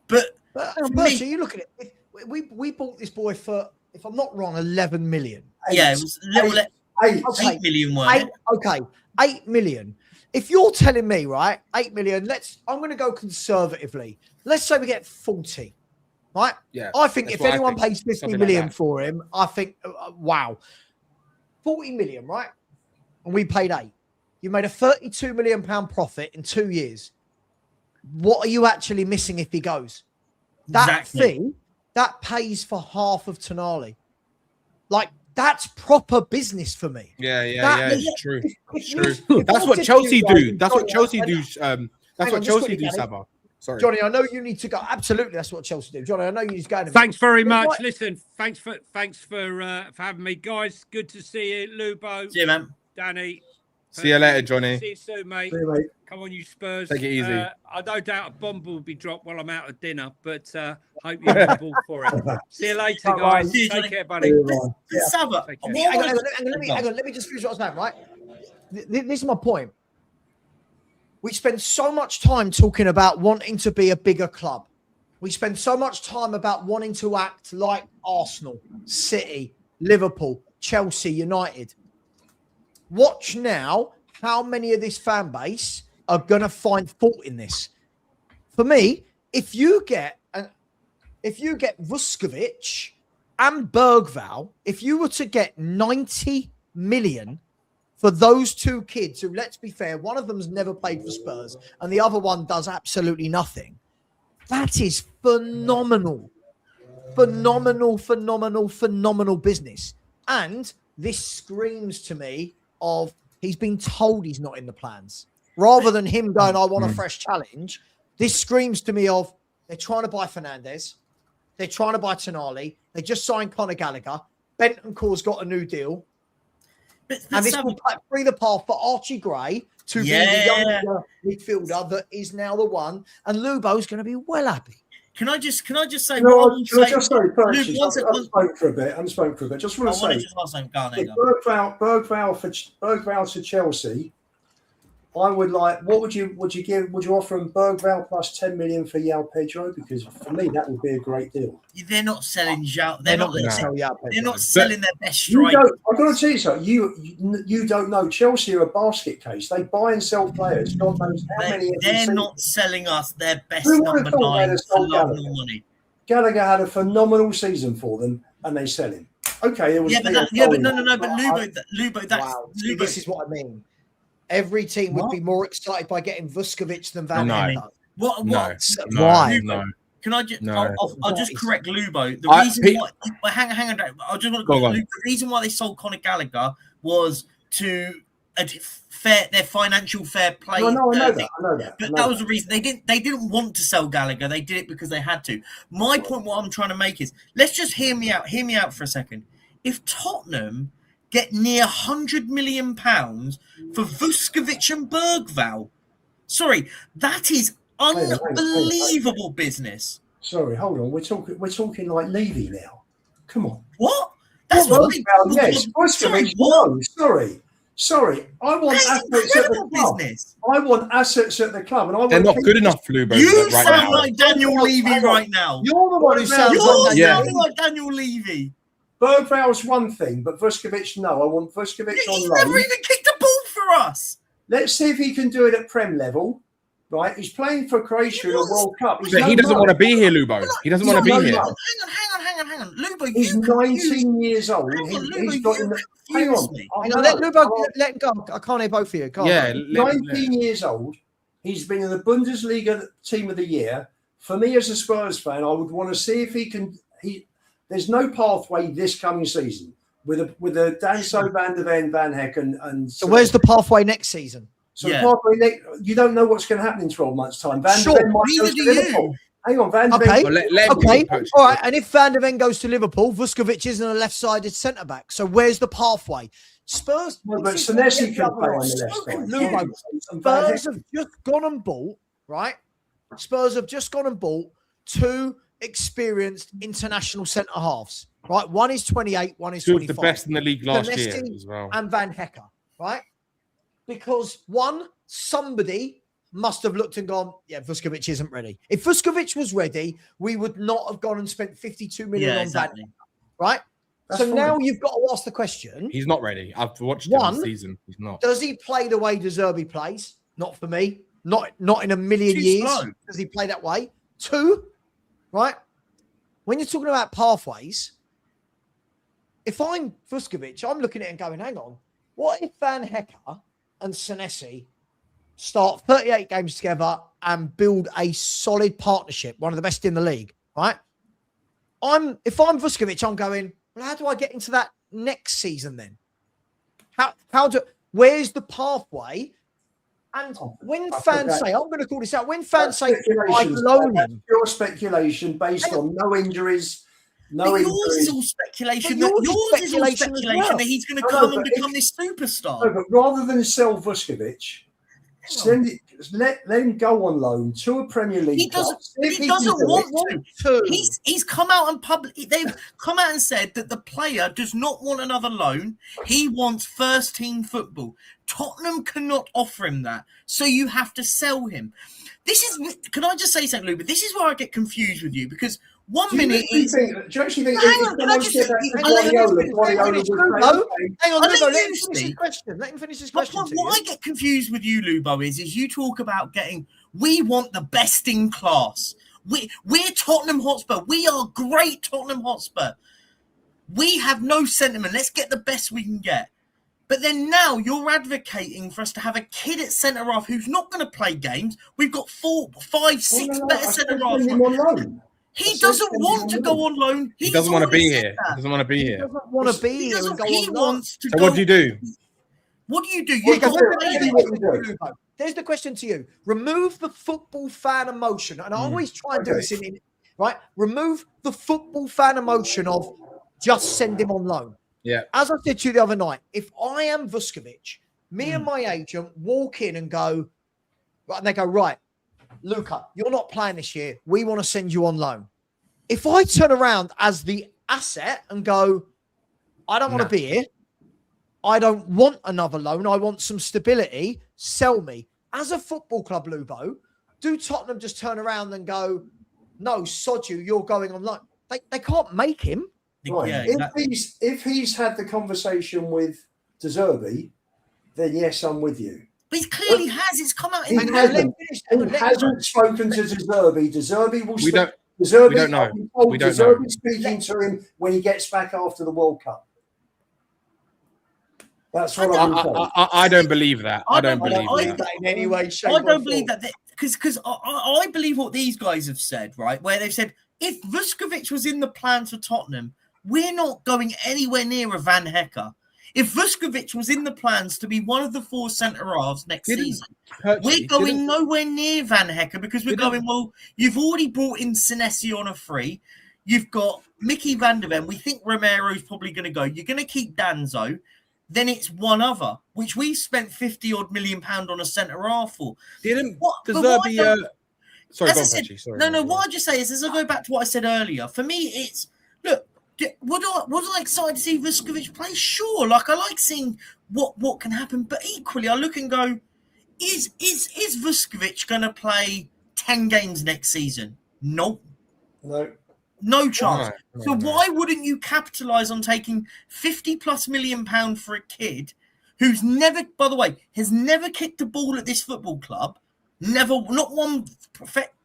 But you look at it. We bought this boy for, if I'm not wrong, 11 million. Yeah, it was a little 8 million worth. 8 million. If you're telling me, right, 8 million, I'm going to go conservatively. Let's say we get 40, right? Yeah. I think if anyone pays 50 million for him, I think, wow. 40 million, right? And we paid 8. You made a £32 million profit in 2 years. What are you actually missing if he goes? That fee, that pays for half of Tonali. Like, that's proper business for me. Yeah, it's true. It's true. That's what Chelsea do. That's what Chelsea do. That's what Chelsea do, Saba. Sorry, Johnny, I know you need to go. Absolutely, that's what Chelsea do. Johnny, I know you need to go. Thanks very much. What? Listen, thanks for having me, guys. Good to see you, Lubo. See you, man. Danny. See you later, Johnny. See you soon, mate. See you, mate. Come on, you Spurs. Take it easy. I no doubt a bomb will be dropped while I'm out at dinner, but hope you have the ball for it. See you later, guys. Take care, buddy. Saba, hang on. Let me just finish what I was saying, right? This is my point. We spend so much time talking about wanting to be a bigger club. We spend so much time about wanting to act like Arsenal, City, Liverpool, Chelsea, United. Watch now how many of this fan base are going to find fault in this. For me, if you get Vuskovic and Bergvall, if you were to get 90 million for those two kids who, let's be fair, one of them's never played for Spurs and the other one does absolutely nothing, that is phenomenal. Phenomenal business. And this screams to me of he's been told he's not in the plans. Rather than him going, I want a fresh challenge, this screams to me of they're trying to buy Fernandes. They're trying to buy Tonali. They just signed Conor Gallagher. Bentancur's got a new deal. And this will free the path for Archie Gray to be the younger midfielder that is now the one. And Lubo's going to be well happy. Can I just say? No, can I just say, Percy, I'm spoken for a bit. Just want to say, Bergvall to Chelsea. I would like. What would you give? Would you offer him Bergvall plus 10 million for João Pedro? Because for me, that would be a great deal. They're not selling João. They're not going to sell João Pedro. They're not selling their best striker. I've got to tell you something. You don't know. Chelsea are a basket case. They buy and sell players. God knows how many. They're not selling us their best number 9 for love nor money. Gallagher had a phenomenal season for them, and they sell him. Okay, it was but Lubo. Lubo. This is what I mean. Every team would be more excited by getting Vuskovic than Van Hecke. What? Why? No. Can I just? I'll just correct Lubo. The reason why. Hang on. I just want to correct Lubo. The reason why they sold Conor Gallagher was to their financial fair play. I know that. But that was the reason they didn't want to sell Gallagher. They did it because they had to. My point, what I'm trying to make is, let's just hear me out. Hear me out for a second. If Tottenham get near £100 million for Vuskovic and Bergvall. Sorry, that is unbelievable business. Sorry, hold on. We're talking like Levy now. Come on. What? That's what yes. Vuskovic. No, sorry. I want assets at the club. Business. I want assets at the club, and they're not good enough, Lubo. You sound like Daniel Levy right now. You're the one who sounds like Daniel Levy. Bergvall's one thing, but Vuskovic, no. I want Vuskovic on loan. He's never even kicked a ball for us. Let's see if he can do it at Prem level. Right? He's playing for Croatia in a World Cup. But he doesn't want to be here, Lubo. He doesn't want to be here. Hang on. Lubo, he's 19 years old. He's got hang on. Let Lubo let him go. I can't hear both of you. 19 years old. He's been in the Bundesliga Team of the Year. For me, as a Spurs fan, I would want to see if he can. There's no pathway this coming season with a Danso, Van der Ven, Van Hecke, and so where's the pathway next season? So pathway you don't know what's going to happen in 12 months' time. Van der Ven might go to Liverpool. Hang on, Van der Ven. Okay. All right. And if Van der Ven goes to Liverpool, Vuskovic isn't a left-sided centre back. So where's the pathway? Spurs. Well, but Senesi can play on the left side. Spurs have just gone and bought. Right. Spurs have just gone and bought 2 experienced international centre halves. Right. One is 28. One is 25. The best in the league last year as well. And Van Hecke. Right. Because somebody must have looked and gone, Vuskovic isn't ready. If Vuskovic was ready, we would not have gone and spent 52 million on Van Hecke. Right. That's so fine. Now you've got to ask the question. He's not ready. I've watched him this season. He's not. Does he play the way De Zerbi plays? Not for me. Not in a million years. Slow. Does he play that way? 2, right? When you're talking about pathways, if I'm Vuskovic, I'm looking at it and going, hang on, what if Van Hecke and Senesi start 38 games together and build a solid partnership, one of the best in the league, right? If I'm Vuskovic, I'm going, well, how do I get into that next season then? Where's the pathway? And when fans say, I'm going to call this out, when fans say, I loan him. Pure speculation based on no injuries. Yours is all speculation. Yours is all speculation that he's going to come and become this superstar. No, but rather than sell Vuskovic, let him go on loan to a Premier League. He doesn't want to. He's come out and they've come out and said that the player does not want another loan. He wants first team football. Tottenham cannot offer him that, so you have to sell him. This is. Can I just say something, Lou? But this is where I get confused with you, because one minute is. Do you actually think? Hang on, can I just say? Hang on, Lubo, let him you finish his question. Let him finish his question. What I get confused with you, Lubo, is you talk about we want the best in class. We're Tottenham Hotspur. We are great Tottenham Hotspur. We have no sentiment. Let's get the best we can get. But then now you're advocating for us to have a kid at centre half who's not going to play games. We've got 4, 5, 6 better centre halves. He doesn't want to go on loan. He doesn't want to be here. He doesn't want to be here. He doesn't want to be here and go on loan. So what do you do? What do you do? There's the question to you. Remove the football fan emotion. And I always try and do this in right? Remove the football fan emotion of just send him on loan. Yeah. As I said to you the other night, if I am Vuskovic, me and my agent walk in and go, right, and they go, right, Luca, you're not playing this year. We want to send you on loan. If I turn around as the asset and go, I don't want to be here. I don't want another loan. I want some stability. Sell me. As a football club, Lubo, do Tottenham just turn around and go, no, sod you, you're going on loan? They can't make him. Right. Yeah, exactly. If he's had the conversation with De Zerbi, then yes, I'm with you. But he clearly has. It's come out. He hasn't spoken to De Zerbi. De Zerbi will speak. We don't know. We don't know. Speaking to him when he gets back after the World Cup. That's what I don't believe that. I don't believe that in any way, shape, I don't believe that because I believe what these guys have said, right? Where they've said if Vuskovic was in the plans for Tottenham, we're not going anywhere near a Van Hecker. If Vuskovic was in the plans to be one of the 4 centre halves next season, we're going nowhere near Van Hecker because we're going, well, you've already brought in Senesi on a free. You've got Mickey van der Ven. We think Romero's probably going to go. You're going to keep Danzo. Then it's one other, which we spent 50-odd million pound on a centre half for. Didn't deserve the... Sorry, go on, Patchy. Sorry. No, what I just say is, as I go back to what I said earlier, for me, it's, look, would I excited to see Vuskovic play? Sure, like I like seeing what can happen, but equally I look and go, is Vuskovic going to play 10 games next season? Nope. No chance. So why wouldn't you capitalise on taking 50+ million pound for a kid who's never, by the way, has never kicked a ball at this football club, not one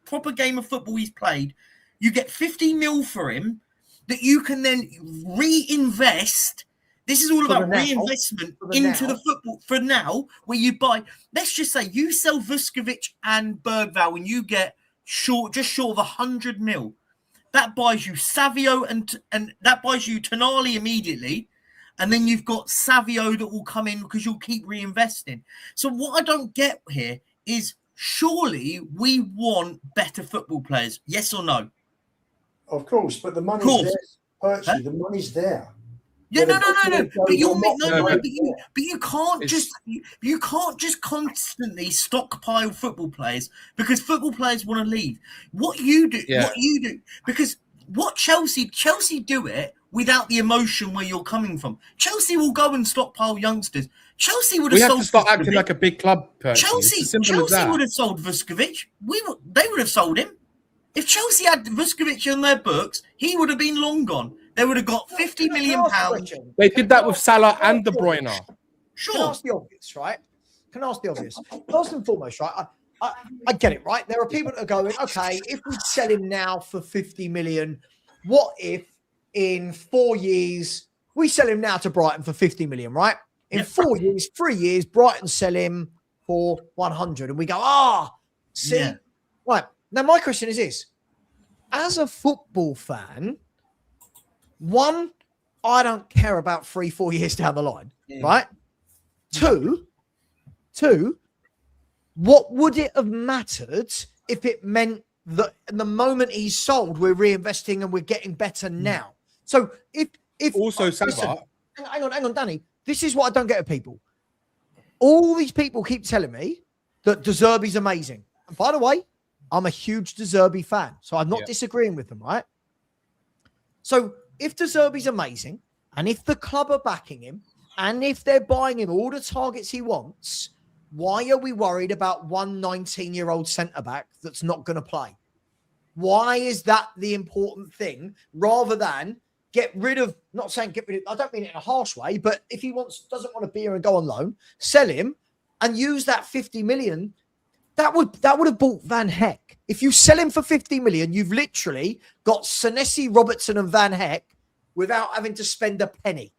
proper game of football he's played. You get 50 mil for him that you can then reinvest. This is all about reinvestment into the football for now, where you buy, let's just say you sell Vuskovic and Bergvall and you get just short of 100 mil. That buys you Savio and that buys you Tonali immediately. And then you've got Savio that will come in because you'll keep reinvesting. So what I don't get here is surely we want better football players. Yes or no? Of course, but the money's there. Actually, the money's there. Yeah, no. But you can't just constantly stockpile football players because football players want to leave. What you do, because what Chelsea do it without the emotion where you're coming from. Chelsea will go and stockpile youngsters. Chelsea would have sold. We have to start acting like a big club. Chelsea would have sold Vuskovic. They would have sold him. If Chelsea had Vuskovic on their books, he would have been long gone. They would have got 50 million pounds. They did that with Salah and De Bruyne. Sure. Can I ask the obvious, right? First and foremost, right? I get it, right? There are people that are going, okay, if we sell him now for 50 million, what if in 4 years we sell him now to Brighton for 50 million, right? In 4 years, 3 years, Brighton sell him for 100 and we go, see? Yeah. Right. Now, my question is this. As a football fan, one, I don't care about 3-4 years down the line, right? Two, what would it have mattered if it meant that the moment he's sold, we're reinvesting and we're getting better now? So if also listen, hang on, Danny. This is what I don't get with people. All these people keep telling me that De Zerbi's amazing. And by the way, I'm a huge De Zerbi fan, so I'm not disagreeing with them, right? So if De Zerbi's amazing, and if the club are backing him, And if they're buying him all the targets he wants, why are we worried about one 19-year-old centre-back that's not going to play? Why is that the important thing rather than get rid of, not saying get rid of, I don't mean it in a harsh way, but if he doesn't want to be here and go on loan, sell him and use that 50 million. That would have bought Van Heck. If you sell him for 50 million, you've literally got Senesi, Robertson and Van Heck without having to spend a penny.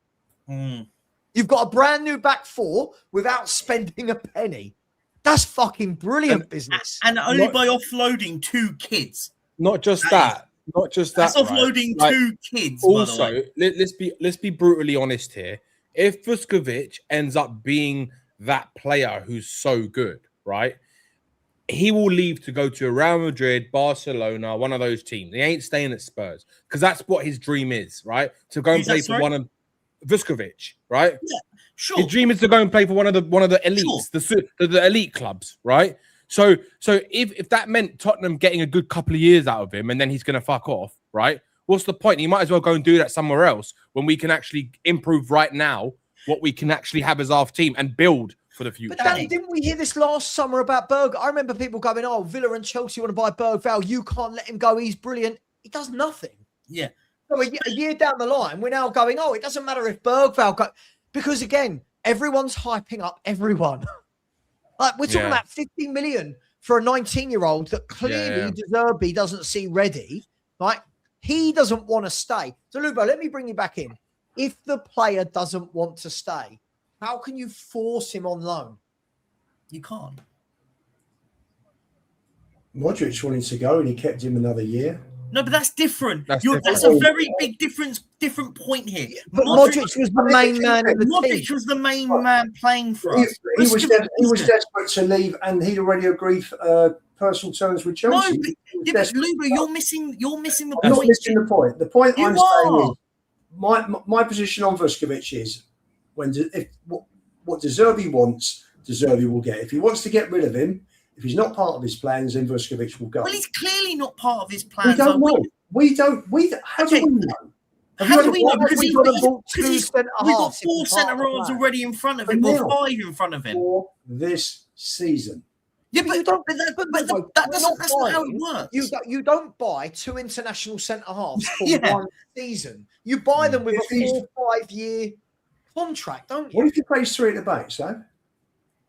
You've got a brand new back four without spending a penny. That's fucking brilliant business. And only by offloading 2 kids. Not just that. Not just that. That's offloading right? 2 kids. Also, let's be brutally honest here. If Vuskovic ends up being that player who's so good, right? He will leave to go to Real Madrid, Barcelona, one of those teams. He ain't staying at Spurs because that's what his dream is, right? To go and play for one of Vuskovic, right? Yeah, sure. His dream is to go and play for one of the elites, the elite clubs, right? So if that meant Tottenham getting a good couple of years out of him and then he's going to fuck off, right? What's the point? He might as well go and do that somewhere else when we can actually improve right now what we can actually have as our team and build for the future. But didn't we hear this last summer about Berg? I remember people going, "Oh, Villa and Chelsea want to buy Bergvall. You can't let him go. He's brilliant. He does nothing." Yeah. So a year down the line, we're now going, "Oh, it doesn't matter if Bergvall go," because again, everyone's hyping up everyone. Like we're talking about 50 million for a 19-year-old that clearly De Zerbi doesn't see ready. Like he doesn't want to stay. So Lubo, let me bring you back in. If the player doesn't want to stay, how can you force him on loan? You can't. Modric wanted to go and he kept him another year. No, but that's different. That's different. a very big different point here. But Modric was the main man in the Modric team. was the main man playing for us. He was desperate to leave, and he'd already agreed personal terms with Chelsea. No, but Luba, you're missing the point. I'm not missing the point. The point You I'm are. saying is my position on Vuskovic is what De Zerbi wants, De Zerbi will get. If he wants to get rid of him, if he's not part of his plans, then Vuskovic will go. Well, he's clearly not part of his plans. We don't know. How do we know? How do we know? Because we've got 4 centre halves already in front of him, or 5 in front of him for this season. Yeah, but that's not how it works. You don't buy 2 international centre halves for one season. You buy them with a 4-5 year contract, don't you? What if he plays 3 at the back, Sam?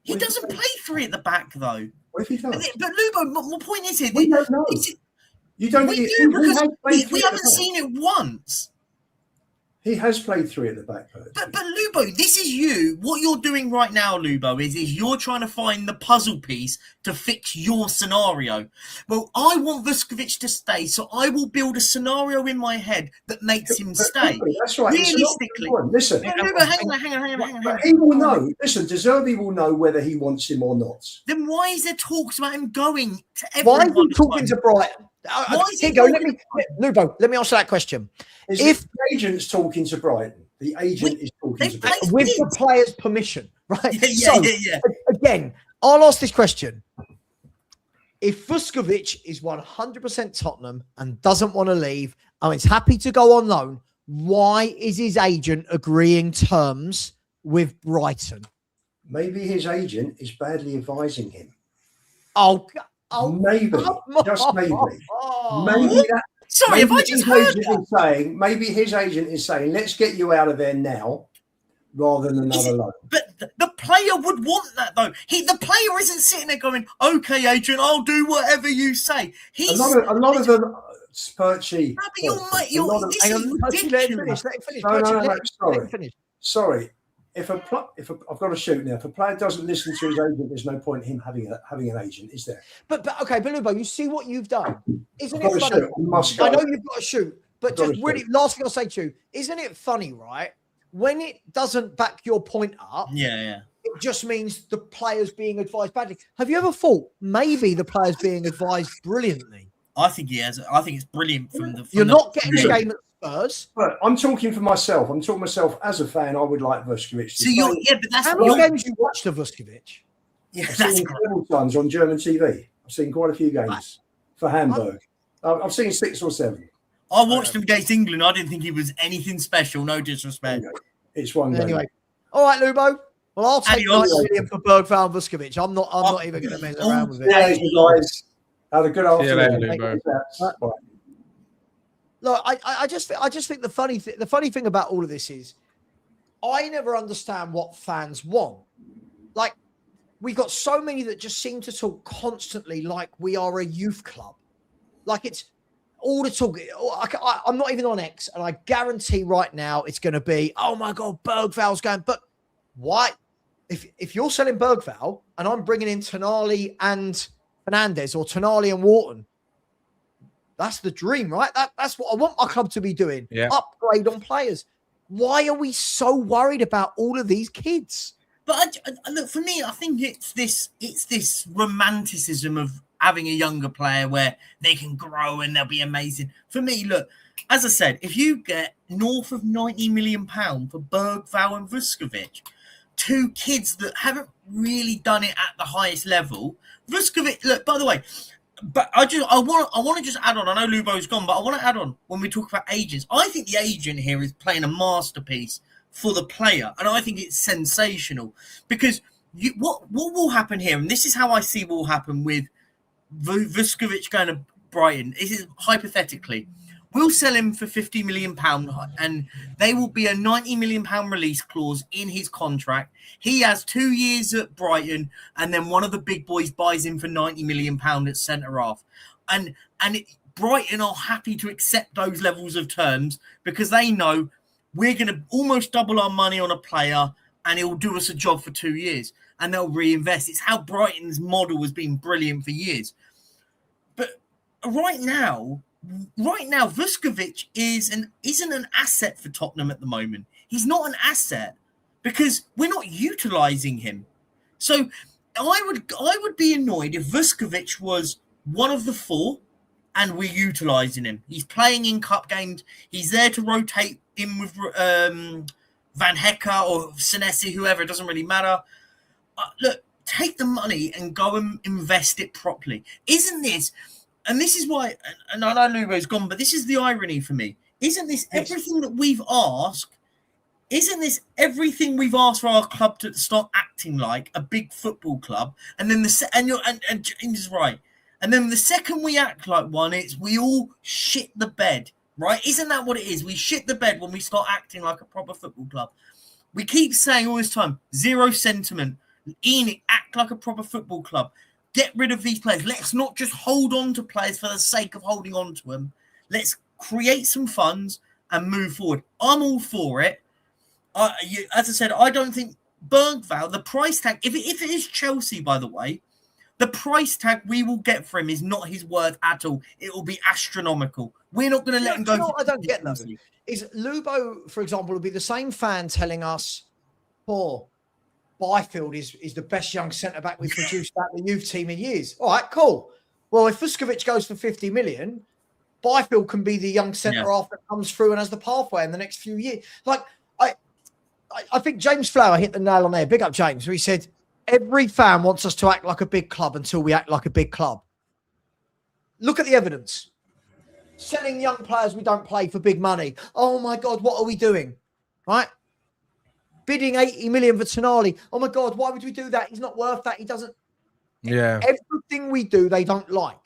He doesn't play 3 at the back, though. What if he does? But Lubo, my point is here. We don't know. You don't. We do because we haven't seen it once. He has played 3 at the back, but Lubo, this is you. What you're doing right now, Lubo, is you're trying to find the puzzle piece to fix your scenario. Well, I want Vuskovic to stay, so I will build a scenario in my head that makes him stay. That's right. Realistically, listen. Lubo, hang on. He will know. Listen, De Zerbi will know whether he wants him or not. Then why is there talks about him going to everyone? Why is he talking to Brighton? Lubo, let me answer that question. If the agent's talking to Brighton, the agent is talking to Brighton. With the player's permission, right? Yeah. Again, I'll ask this question. If Vuskovic is 100% Tottenham and doesn't want to leave and is happy to go on loan, why is his agent agreeing terms with Brighton? Maybe his agent is badly advising him. Maybe. Just maybe. Maybe that. Sorry, if I just heard that. Maybe his agent is saying, let's get you out of there now, rather than another loan. But the player would want that, though. The player isn't sitting there going, okay, agent, I'll do whatever you say. A lot of them, Spurchy. Let him finish. Sorry. If I've got to shoot now. If a player doesn't listen to his agent, there's no point in him having an agent, is there? But Lubo, you see what you've done. Isn't it funny? I know you've got to shoot, but just really, last thing I'll say to you, isn't it funny, right? When it doesn't back your point up, it just means the player's being advised badly. Have you ever thought maybe the player's being advised brilliantly? I think he has. I think it's brilliant from You're not getting a game at Spurs. But I'm talking for myself. I'm talking myself as a fan. I would like Vuskovic. But that's how many games you watched of Vuskovic? Yeah, I've seen several times on German TV. I've seen quite a few games for Hamburg. I've seen 6 or 7. I watched him against England. I didn't think he was anything special. No disrespect. It's one game. Anyway, All right, Lubo. Well, I'll take Adios. 90 million for Bergvall and Vuskovic. I'm not even going to mess around with it. Yeah, guys. Have a good See you later, afternoon. Lubo. Look, I just think the funny thing about all of this is I never understand what fans want. Like, we've got so many that just seem to talk constantly like we are a youth club. Like, it's all the talk. I'm not even on X, and I guarantee right now it's going to be, oh my God, Bergvall's going. But why? If you're selling Bergvall and I'm bringing in Tonali and Fernandez or Tonali and Wharton, that's the dream, right? That's what I want my club to be doing. Yeah. Upgrade on players. Why are we so worried about all of these kids? But look, for me, I think it's this romanticism of having a younger player where they can grow and they'll be amazing. For me, look, as I said, if you get north of £90 million for Bergvall and Vuskovic, two kids that haven't really done it at the highest level. Vuskovic, look, by the way, but I want to just add on. I know Lubo's gone, but I want to add on when we talk about agents. I think the agent here is playing a masterpiece for the player, and I think it's sensational because what will happen here, and this is how I see what will happen with Vuskovic going to Brighton. This is hypothetically. We'll sell him for £50 million and there will be a £90 million release clause in his contract. He has 2 years at Brighton and then one of the big boys buys him for £90 million at centre-half. And Brighton are happy to accept those levels of terms because they know we're going to almost double our money on a player and it will do us a job for 2 years and they'll reinvest. It's how Brighton's model has been brilliant for years. But right now, Vuskovic isn't an asset for Tottenham at the moment. He's not an asset because we're not utilising him. So I would be annoyed if Vuskovic was one of the four and we're utilising him. He's playing in cup games. He's there to rotate in with Van Hecke or Senesi, whoever. It doesn't really matter. Look, take the money and go and invest it properly. Isn't this... And this is why, and I know Lubo's gone, but this is the irony for me. Isn't this everything that we've asked? Isn't this everything we've asked for our club to start acting like a big football club? And then and James is right. And then the second we act like one, it's we all shit the bed, right? Isn't that what it is? We shit the bed when we start acting like a proper football club. We keep saying all this time, zero sentiment. Enid, act like a proper football club. Get rid of these players. Let's not just hold on to players for the sake of holding on to them. Let's create some funds and move forward. I'm all for it. As I said, I don't think Bergvall, the price tag, if it is Chelsea, by the way, the price tag we will get for him is not his worth at all. It will be astronomical. We're not going to let him go. You know what I don't get, though, is Lubo, for example, will be the same fan telling us, Byfield is the best young centre-back we've produced at the youth team in years. All right, cool. Well, if Vuskovic goes for 50 million, Byfield can be the young centre-half that comes through and has the pathway in the next few years. Like, I think James Flower hit the nail on there. Big up, James. Where he said, every fan wants us to act like a big club until we act like a big club. Look at the evidence. Selling young players we don't play for big money. Oh, my God, what are we doing? Right? Bidding 80 million for Tonali. Oh my God, why would we do that? He's not worth that. He doesn't. Yeah. Everything we do, they don't like.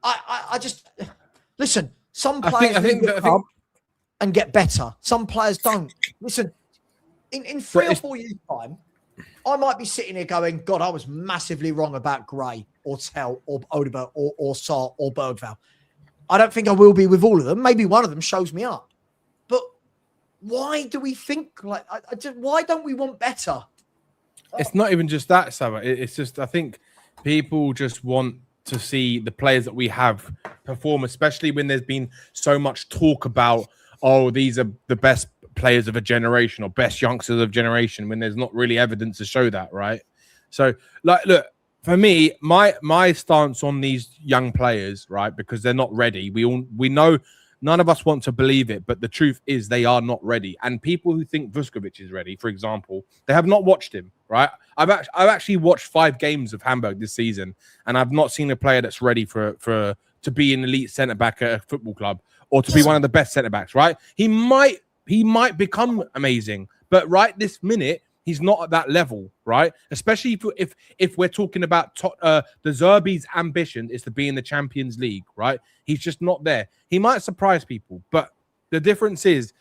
I just listen. Some players leave the club and get better. Some players don't. Listen, in 3 or 4 years' time, I might be sitting here going, God, I was massively wrong about Gray or Tell or Odegaard or Sarr or Bergvall. I don't think I will be with all of them. Maybe one of them shows me up. But why do we think like? Why don't we want better? It's not even just that, Sava. It's just I think people just want to see the players that we have perform, especially when there's been so much talk about, oh, these are the best players of a generation or best youngsters of generation, when there's not really evidence to show that, right? So, like, look, for me, my stance on these young players, right, because they're not ready. We know. None of us want to believe it, but the truth is they are not ready. And people who think Vuskovic is ready, for example, they have not watched him, right? I've actually watched 5 games of Hamburg this season, and I've not seen a player that's ready to be an elite centre-back at a football club or to be one of the best centre-backs, right? He might become amazing, But right this minute, he's not at that level, right? Especially if we're talking about the Zerbi's ambition is to be in the Champions League, right? He's just not there. He might surprise people, but the difference is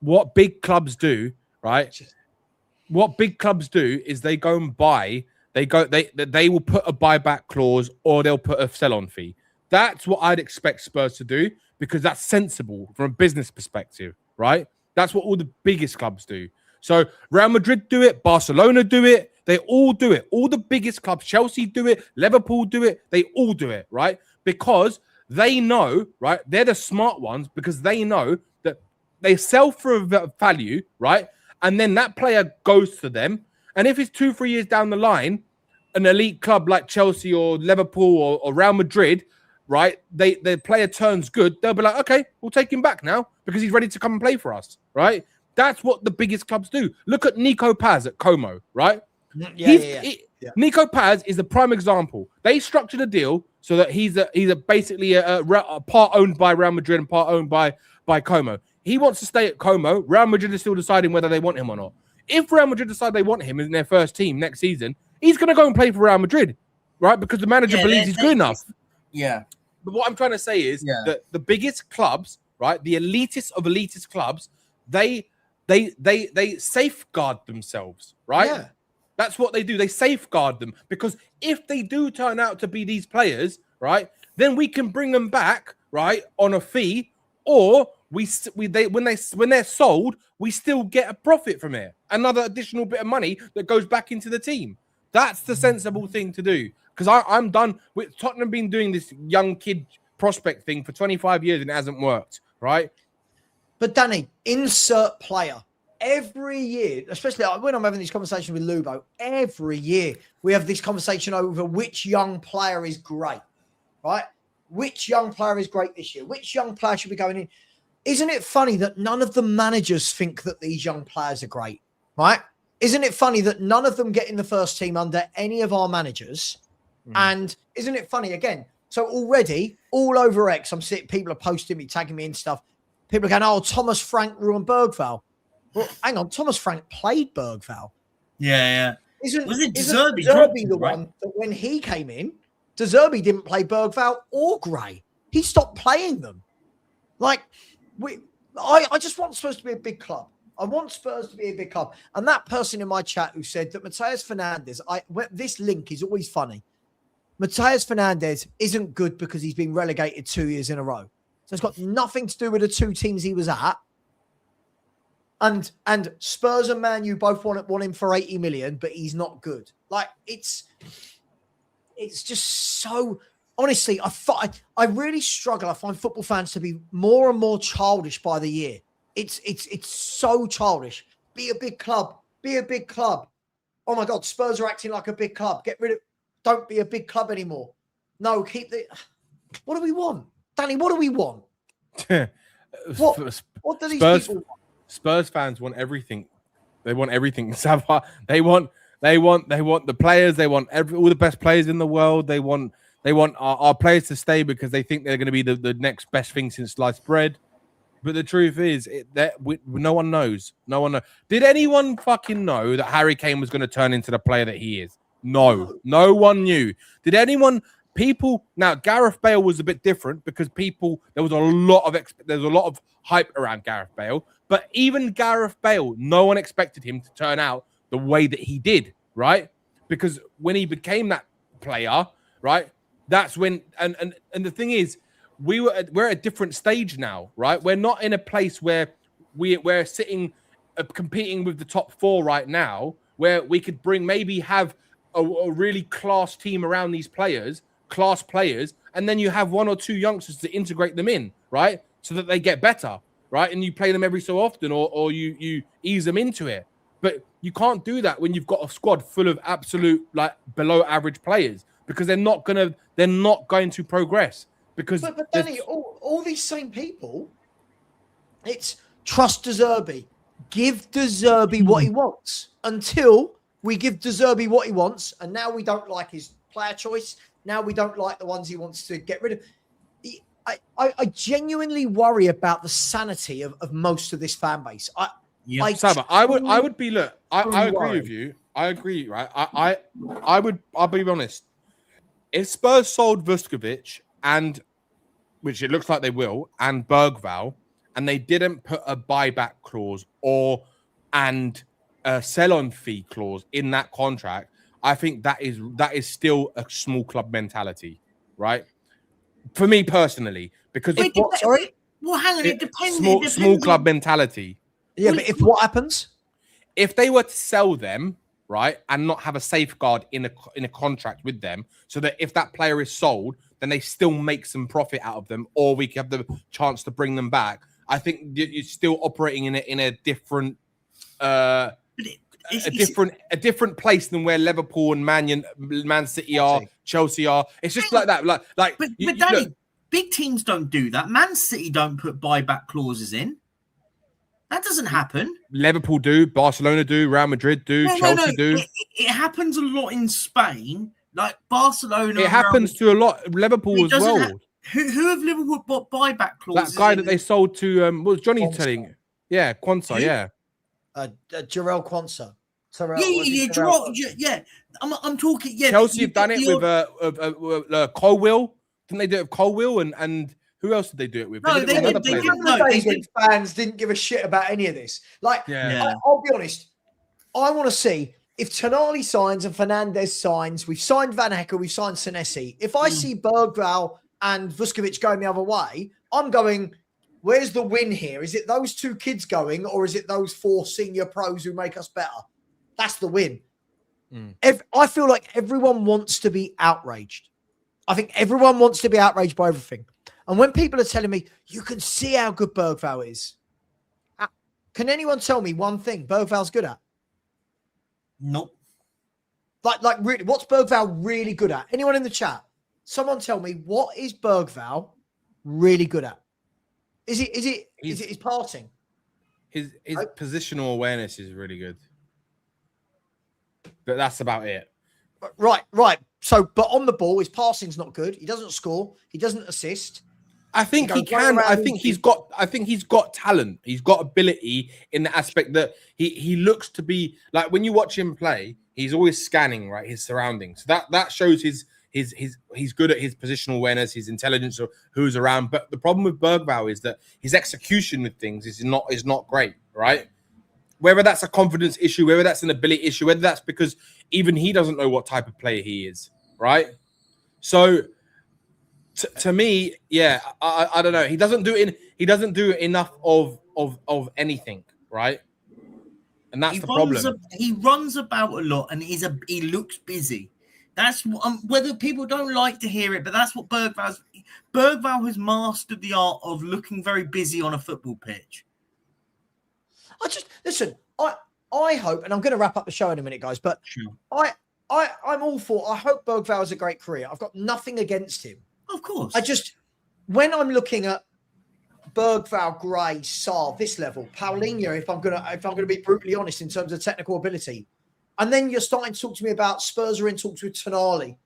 what big clubs do, right? What big clubs do is they go and buy. They will put a buyback clause or they'll put a sell-on fee. That's what I'd expect Spurs to do because that's sensible from a business perspective, right? That's what all the biggest clubs do. So Real Madrid do it, Barcelona do it, they all do it. All the biggest clubs, Chelsea do it, Liverpool do it, they all do it, right? Because they know, right? They're the smart ones because they know that they sell for a value, right? And then that player goes to them. And if it's 2-3 years down the line, an elite club like Chelsea or Liverpool or Real Madrid, right? The player turns good. They'll be like, okay, we'll take him back now because he's ready to come and play for us, right? That's what the biggest clubs do. Look at Nico Paz at Como, right? Yeah. Nico Paz is the prime example. They structured a deal so that he's basically a part owned by Real Madrid and part owned by Como. He wants to stay at Como. Real Madrid is still deciding whether they want him or not. If Real Madrid decide they want him in their first team next season, he's going to go and play for Real Madrid, right? Because the manager believes he's good enough. Yeah. But what I'm trying to say is that the biggest clubs, right, the elitist of elitist clubs, they safeguard themselves, right? Yeah. That's what they do. They safeguard them because if they do turn out to be these players, right, then we can bring them back, right, on a fee, or when they're sold, we still get a profit from it, another additional bit of money that goes back into the team. That's the sensible thing to do. Because I'm done with Tottenham been doing this young kid prospect thing for 25 years and it hasn't worked, right? But Danny, insert player. Every year, especially when I'm having this conversation with Lubo, every year we have this conversation over which young player is great, right? Which young player is great this year? Which young player should be going in? Isn't it funny that none of the managers think that these young players are great, right? Isn't it funny that none of them get in the first team under any of our managers? And isn't it funny again? So already all over X, I'm seeing people are posting me, tagging me in stuff. People are going, oh, Thomas Frank ruined Bergvall. Well, hang on, Thomas Frank played Bergvall. Yeah. Isn't De Zerbi the one that when he came in, De Zerbi didn't play Bergvall or Gray. He stopped playing them. Like, I just want Spurs to be a big club. I want Spurs to be a big club. And that person in my chat who said that Mateus Fernandes, this link is always funny. Mateus Fernandes isn't good because he's been relegated 2 years in a row. So it's got nothing to do with the two teams he was at. And Spurs and Man U both want him for 80 million, but he's not good. Like, it's just so... Honestly, I really struggle. I find football fans to be more and more childish by the year. It's so childish. Be a big club. Be a big club. Oh my God, Spurs are acting like a big club. Get rid of... Don't be a big club anymore. No, keep the... What do we want? Danny, what do we want? What do these people want? Spurs fans want everything. They want everything. They want the players. They want all the best players in the world. They want our players to stay because they think they're going to be the next best thing since sliced bread. But the truth is, no one knows. No one knows. Did anyone fucking know that Harry Kane was going to turn into the player that he is? No one knew. Did anyone? People now. Gareth Bale was a bit different because there was a lot of hype around Gareth Bale. But even Gareth Bale, no one expected him to turn out the way that he did, right? Because when he became that player, right? That's when and the thing is, we're at a different stage now, right? We're not in a place where we're sitting competing with the top four right now, where we could have a really class team around these class players, and then you have one or two youngsters to integrate them in, right? So that they get better, right? And you play them every so often, or you ease them into it. But you can't do that when you've got a squad full of absolute like below average players, because they're not going to progress. Because but Danny, all these same people, it's trust De Zerbi, give De Zerbi what he wants until we give De Zerbi what he wants, and now we don't like his player choice. Now we don't like the ones he wants to get rid of. I genuinely worry about the sanity of most of this fan base. Yeah. Saba, I would be look. I agree worried. with you. I agree, right? I'll be honest. If Spurs sold Vuskovic and which it looks like they will, and Bergvall, and they didn't put a buyback clause and a sell-on fee clause in that contract, I think that is still a small club mentality, right? For me personally, because Sorry? Well, hang on. It depends. small club mentality. Yeah, but if what happens? If they were to sell them, right, and not have a safeguard in a contract with them, so that if that player is sold, then they still make some profit out of them, or we have the chance to bring them back. I think you're still operating in a different, a different place than where Liverpool and Man City are, Chelsea are. It's just like that. But Danny, big teams don't do that. Man City don't put buyback clauses in. That doesn't happen. Liverpool do, Barcelona do, Real Madrid do, Chelsea do. It happens a lot in Spain, like Barcelona. It happens to a lot. Liverpool as well. Who have Liverpool bought buyback clauses? That guy that they sold to, what was Johnny telling? Yeah, Quansah, yeah. Jarrell Quansah. Yeah. I'm talking. Yeah, Chelsea have done it with Colwill. Didn't they do it with Colwill and who else did they do it with? No, fans didn't give a shit about any of this. I'll be honest. I want to see if Tonali signs and Fernandez signs. We've signed Van Hecker. We've signed Senesi. If I see Bergvall and Vuskovic going the other way, I'm going, where's the win here? Is it those two kids going, or is it those 4 senior pros who make us better? That's the win. I feel like everyone wants to be outraged. I think everyone wants to be outraged by everything. And when people are telling me, you can see how good Bergvall is, can anyone tell me one thing Bergvall's good at? Nope. Like really, what's Bergvall really good at? Anyone in the chat? Someone tell me, what is Bergvall really good at? Is it his passing? His positional awareness is really good. But that's about it. Right. So, but on the ball, his passing's not good. He doesn't score. He doesn't assist. I think he can. I think he's got talent. He's got ability in the aspect that he looks to be like when you watch him play, he's always scanning, right, his surroundings. So that shows he's good at his positional awareness, his intelligence of who's around. But the problem with Bergvall is that his execution with things is not great, right? Whether that's a confidence issue, whether that's an ability issue, whether that's because even he doesn't know what type of player he is, right? So to me, yeah, I don't know. He doesn't do enough of anything, right? And that's the problem. He runs about a lot, and he looks busy. That's whether people don't like to hear it, but that's what Bergvall has mastered the art of looking very busy on a football pitch. Listen. I hope, and I'm going to wrap up the show in a minute, guys. But sure. I'm all for. I hope Bergvall has a great career. I've got nothing against him. Of course. When I'm looking at Bergvall, Gray, Sarr, this level, Paulinho, if I'm gonna be brutally honest in terms of technical ability, and then you're starting to talk to me about Spurs are in talks with Tonali,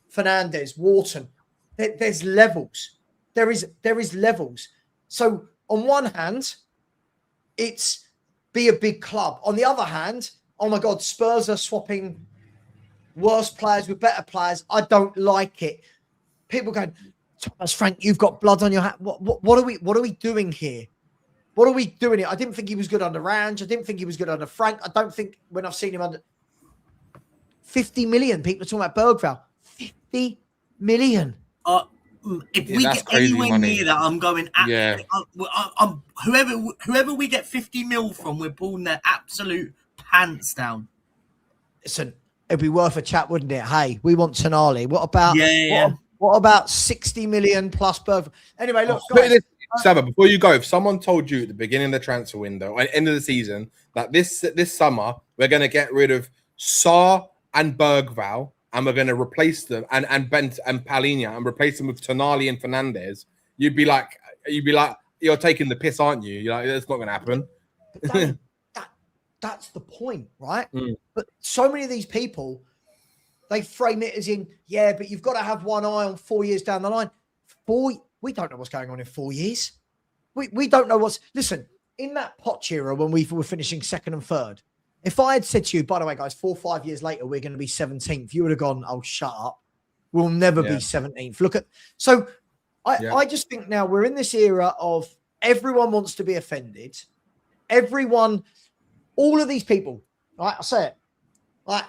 Fernandez, Wharton. There's levels. There is levels. So on one hand, it's be a big club. On the other hand, oh my God, Spurs are swapping worse players with better players. I don't like it. People going, Thomas Frank, you've got blood on your hat. What are we doing here? What are we doing here? I didn't think he was good under Range. I didn't think he was good under Frank. I don't think when I've seen him under 50 million, people are talking about Bergvall. 50 million. If we get anywhere near that, I'm going. Whoever we get 50 mil from, we're pulling their absolute pants down. Listen, it'd be worth a chat, wouldn't it? Hey, we want Tonali. What about? What about 60 million plus Bergvall? Anyway, look, guys. Saba, before you go, if someone told you at the beginning of the transfer window, at the end of the season, that this summer we're going to get rid of Sarr and Bergvall, and we're going to replace them and Bent and Paulinho and replace them with Tonali and Fernandez, you'd be like, you're taking the piss, aren't you? You're like, that's not going to happen. That's the point, right? But so many of these people, they frame it as in, yeah, but you've got to have one eye on 4 years down the line. We don't know what's going on in 4 years. We don't know listen, in that Poch era when we were finishing second and third, if I had said to you, by the way, guys, 4 or 5 years later, we're going to be 17th, you would have gone, oh, shut up. We'll never be 17th. Look at, so I just think now we're in this era of everyone wants to be offended. Everyone, all of these people, right? I say it, like,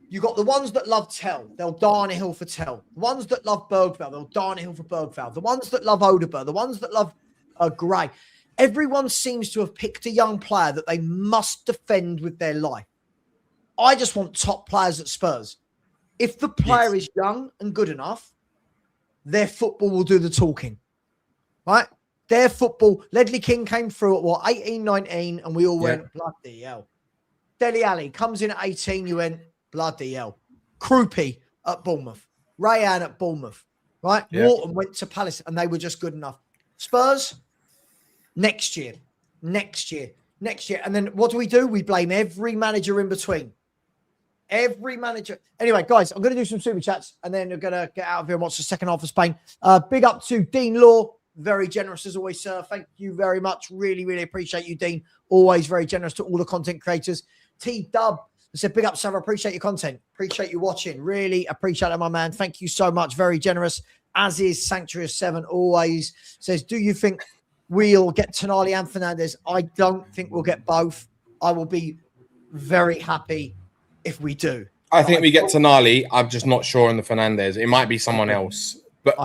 you got the ones that love Tell, they'll die on a hill for Tell. The ones that love Bergvall, they'll die on a hill for Bergvall. The ones that love Odeberg, the ones that love Gray. Everyone seems to have picked a young player that they must defend with their life. I just want top players at Spurs. If the player is young and good enough, their football will do the talking, right? Their football. Ledley King came through at 18, 19, and we all went, bloody hell. Dele Alli comes in at 18, you went, bloody hell. Krupi at Bournemouth. Rayan at Bournemouth, right? Yeah. Wharton went to Palace, and they were just good enough. Spurs, next year. And then what do? We blame every manager in between. Every manager. Anyway, guys, I'm going to do some super chats and then we're going to get out of here and watch the second half of Spain. Big up to Dean Law. Very generous as always, sir. Thank you very much. Really, really appreciate you, Dean. Always very generous to all the content creators. T-Dub said, big up, sir. Appreciate your content. Appreciate you watching. Really appreciate it, my man. Thank you so much. Very generous. As is Sanctuary of 7 always. Says, do you think we'll get Tonali and Fernandes? I don't think we'll get both. I will be very happy if we do. I think we get Tonali. I'm just not sure on the Fernandes. It might be someone else. But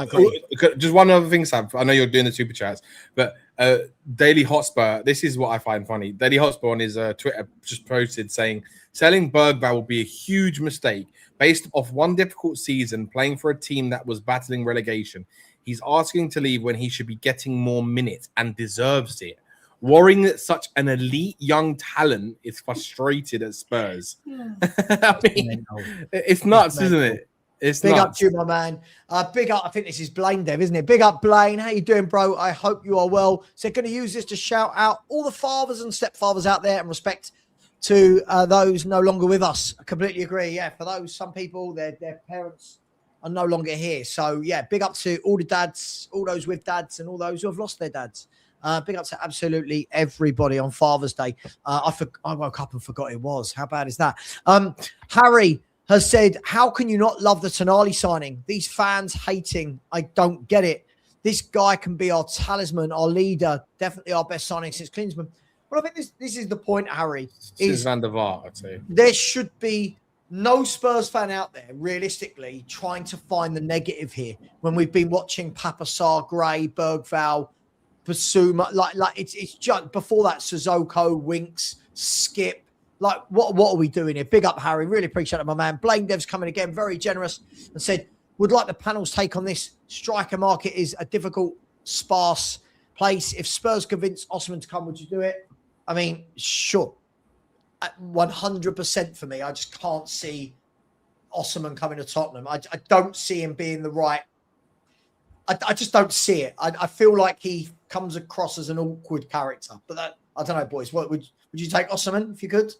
just one other thing, Sam. I know you're doing the super chats, but Daily Hotspur, this is what I find funny. Daily Hotspur on his Twitter just posted saying, selling Bergvall will be a huge mistake based off one difficult season playing for a team that was battling relegation. He's asking to leave when he should be getting more minutes and deserves it. Worrying that such an elite young talent is frustrated at Spurs. I mean, it's nuts, isn't it? It's big nuts. up to you, my man. Big up. I think this is Blaine Dev, isn't it? Big up, Blaine. How you doing, bro? I hope you are well. So going to use this to shout out all the fathers and stepfathers out there and respect to those no longer with us. I completely agree. Yeah, for those, some people, their parents are no longer here. So, yeah, big up to all the dads, all those with dads and all those who have lost their dads. Big up to absolutely everybody on Father's Day. I woke up and forgot it was. How bad is that? Harry has said, how can you not love the Tonali signing? These fans hating. I don't get it. This guy can be our talisman, our leader, definitely our best signing since Klinsmann. Well, I think this is the point, Harry. Is Van der Vaart, I'd say. There should be no Spurs fan out there, realistically, trying to find the negative here when we've been watching Papa Sarr, Gray, Bergvall, Basuma, like it's just before that, Sissoko, Winks, Skip. Like, what are we doing here? Big up, Harry. Really appreciate it, my man. Blaine Dev's coming again, very generous, and said, would like the panel's take on this. Striker market is a difficult, sparse place. If Spurs convince Osman to come, would you do it? I mean, sure. 100% for me. I just can't see Osman coming to Tottenham. I don't see him being the right. I just don't see it. I feel like he comes across as an awkward character. But that, I don't know, boys. What would you take Osman if you could?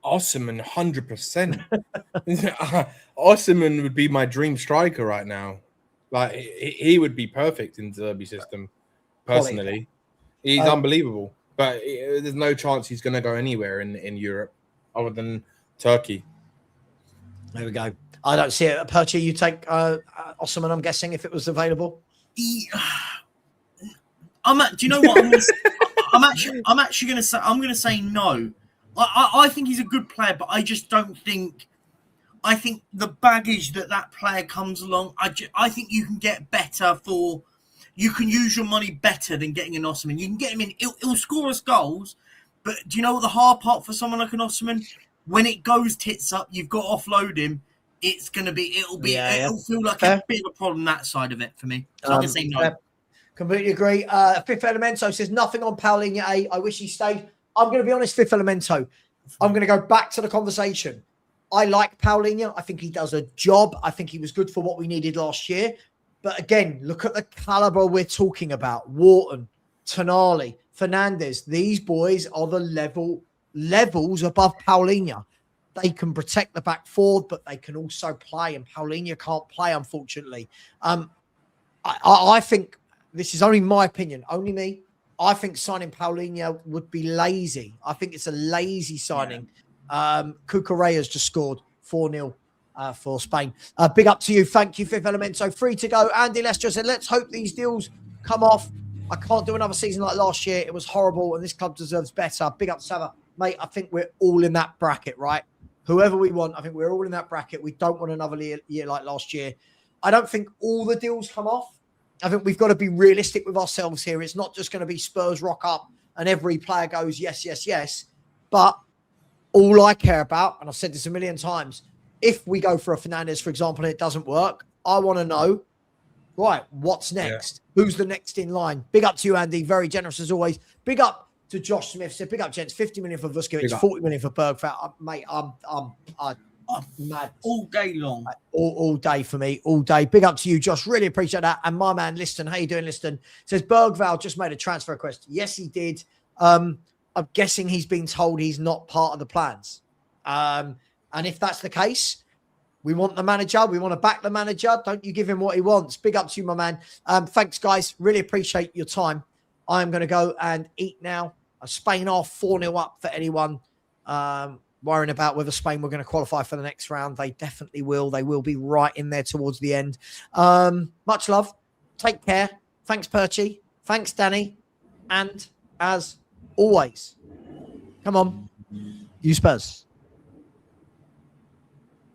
Osman, 100%. Osman would be my dream striker right now. Like, he would be perfect in the Derby system. Personally, he's unbelievable. But there's no chance he's going to go anywhere in Europe other than Turkey. There we go. I don't see it. Perchi, you take Osman, I'm guessing, if it was available. Do you know what? I'm actually going to say. I'm going to say no. I think he's a good player, but I just don't think. I think the baggage that player comes along. I think you can get better for. You can use your money better than getting an Osman. You can get him in. He'll score us goals, but do you know what the hard part for someone like an Osman? When it goes tits up, you've got to offload him. It'll feel like a bit of a problem that side of it for me. So I'm going to say no. Completely agree. Fifth Elemento says nothing on Paulinho A. I wish he stayed. I'm going to be honest, Fifth Elemento. I'm going to go back to the conversation. I like Paulinho. I think he does a job. I think he was good for what we needed last year. But again, look at the caliber we're talking about. Wharton, Tonali, Fernandes. These boys are the levels above Paulinho. They can protect the back forward, but they can also play. And Paulinho can't play, unfortunately. I think this is only my opinion, only me. I think signing Paulinho would be lazy. I think it's a lazy signing. Cucurella's just scored 4-0 for Spain. Big up to you. Thank you, Fifth Elemento. Free to go. Andy Lester said, let's hope these deals come off. I can't do another season like last year. It was horrible, and this club deserves better. Big up, Sava. Mate, I think we're all in that bracket, right? Whoever we want, I think we're all in that bracket. We don't want another year like last year. I don't think all the deals come off. I think we've got to be realistic with ourselves here. It's not just going to be Spurs rock up and every player goes, yes, yes, yes. But all I care about, and I've said this a million times, if we go for a Fernandes, for example, and it doesn't work, I want to know, right, what's next? Yeah. Who's the next in line? Big up to you, Andy. Very generous as always. Big up to Josh Smith. Said, big up, gents. 50 million for Vuskovic, 40 million for Bergfeld. Mate, I'm mad. All day long. All day for me. All day. Big up to you, Josh. Really appreciate that. And my man, Liston. How you doing, Liston? Says, Bergvall just made a transfer request. Yes, he did. I'm guessing he's been told he's not part of the plans. And if that's the case, we want the manager. We want to back the manager. Don't you give him what he wants. Big up to you, my man. Thanks, guys. Really appreciate your time. I'm going to go and eat now. Spain are 4-0 up for anyone worrying about whether Spain were going to qualify for the next round. They definitely will. They will be right in there towards the end. Much love. Take care. Thanks, Perchy. Thanks, Danny. And as always, come on, you Spurs.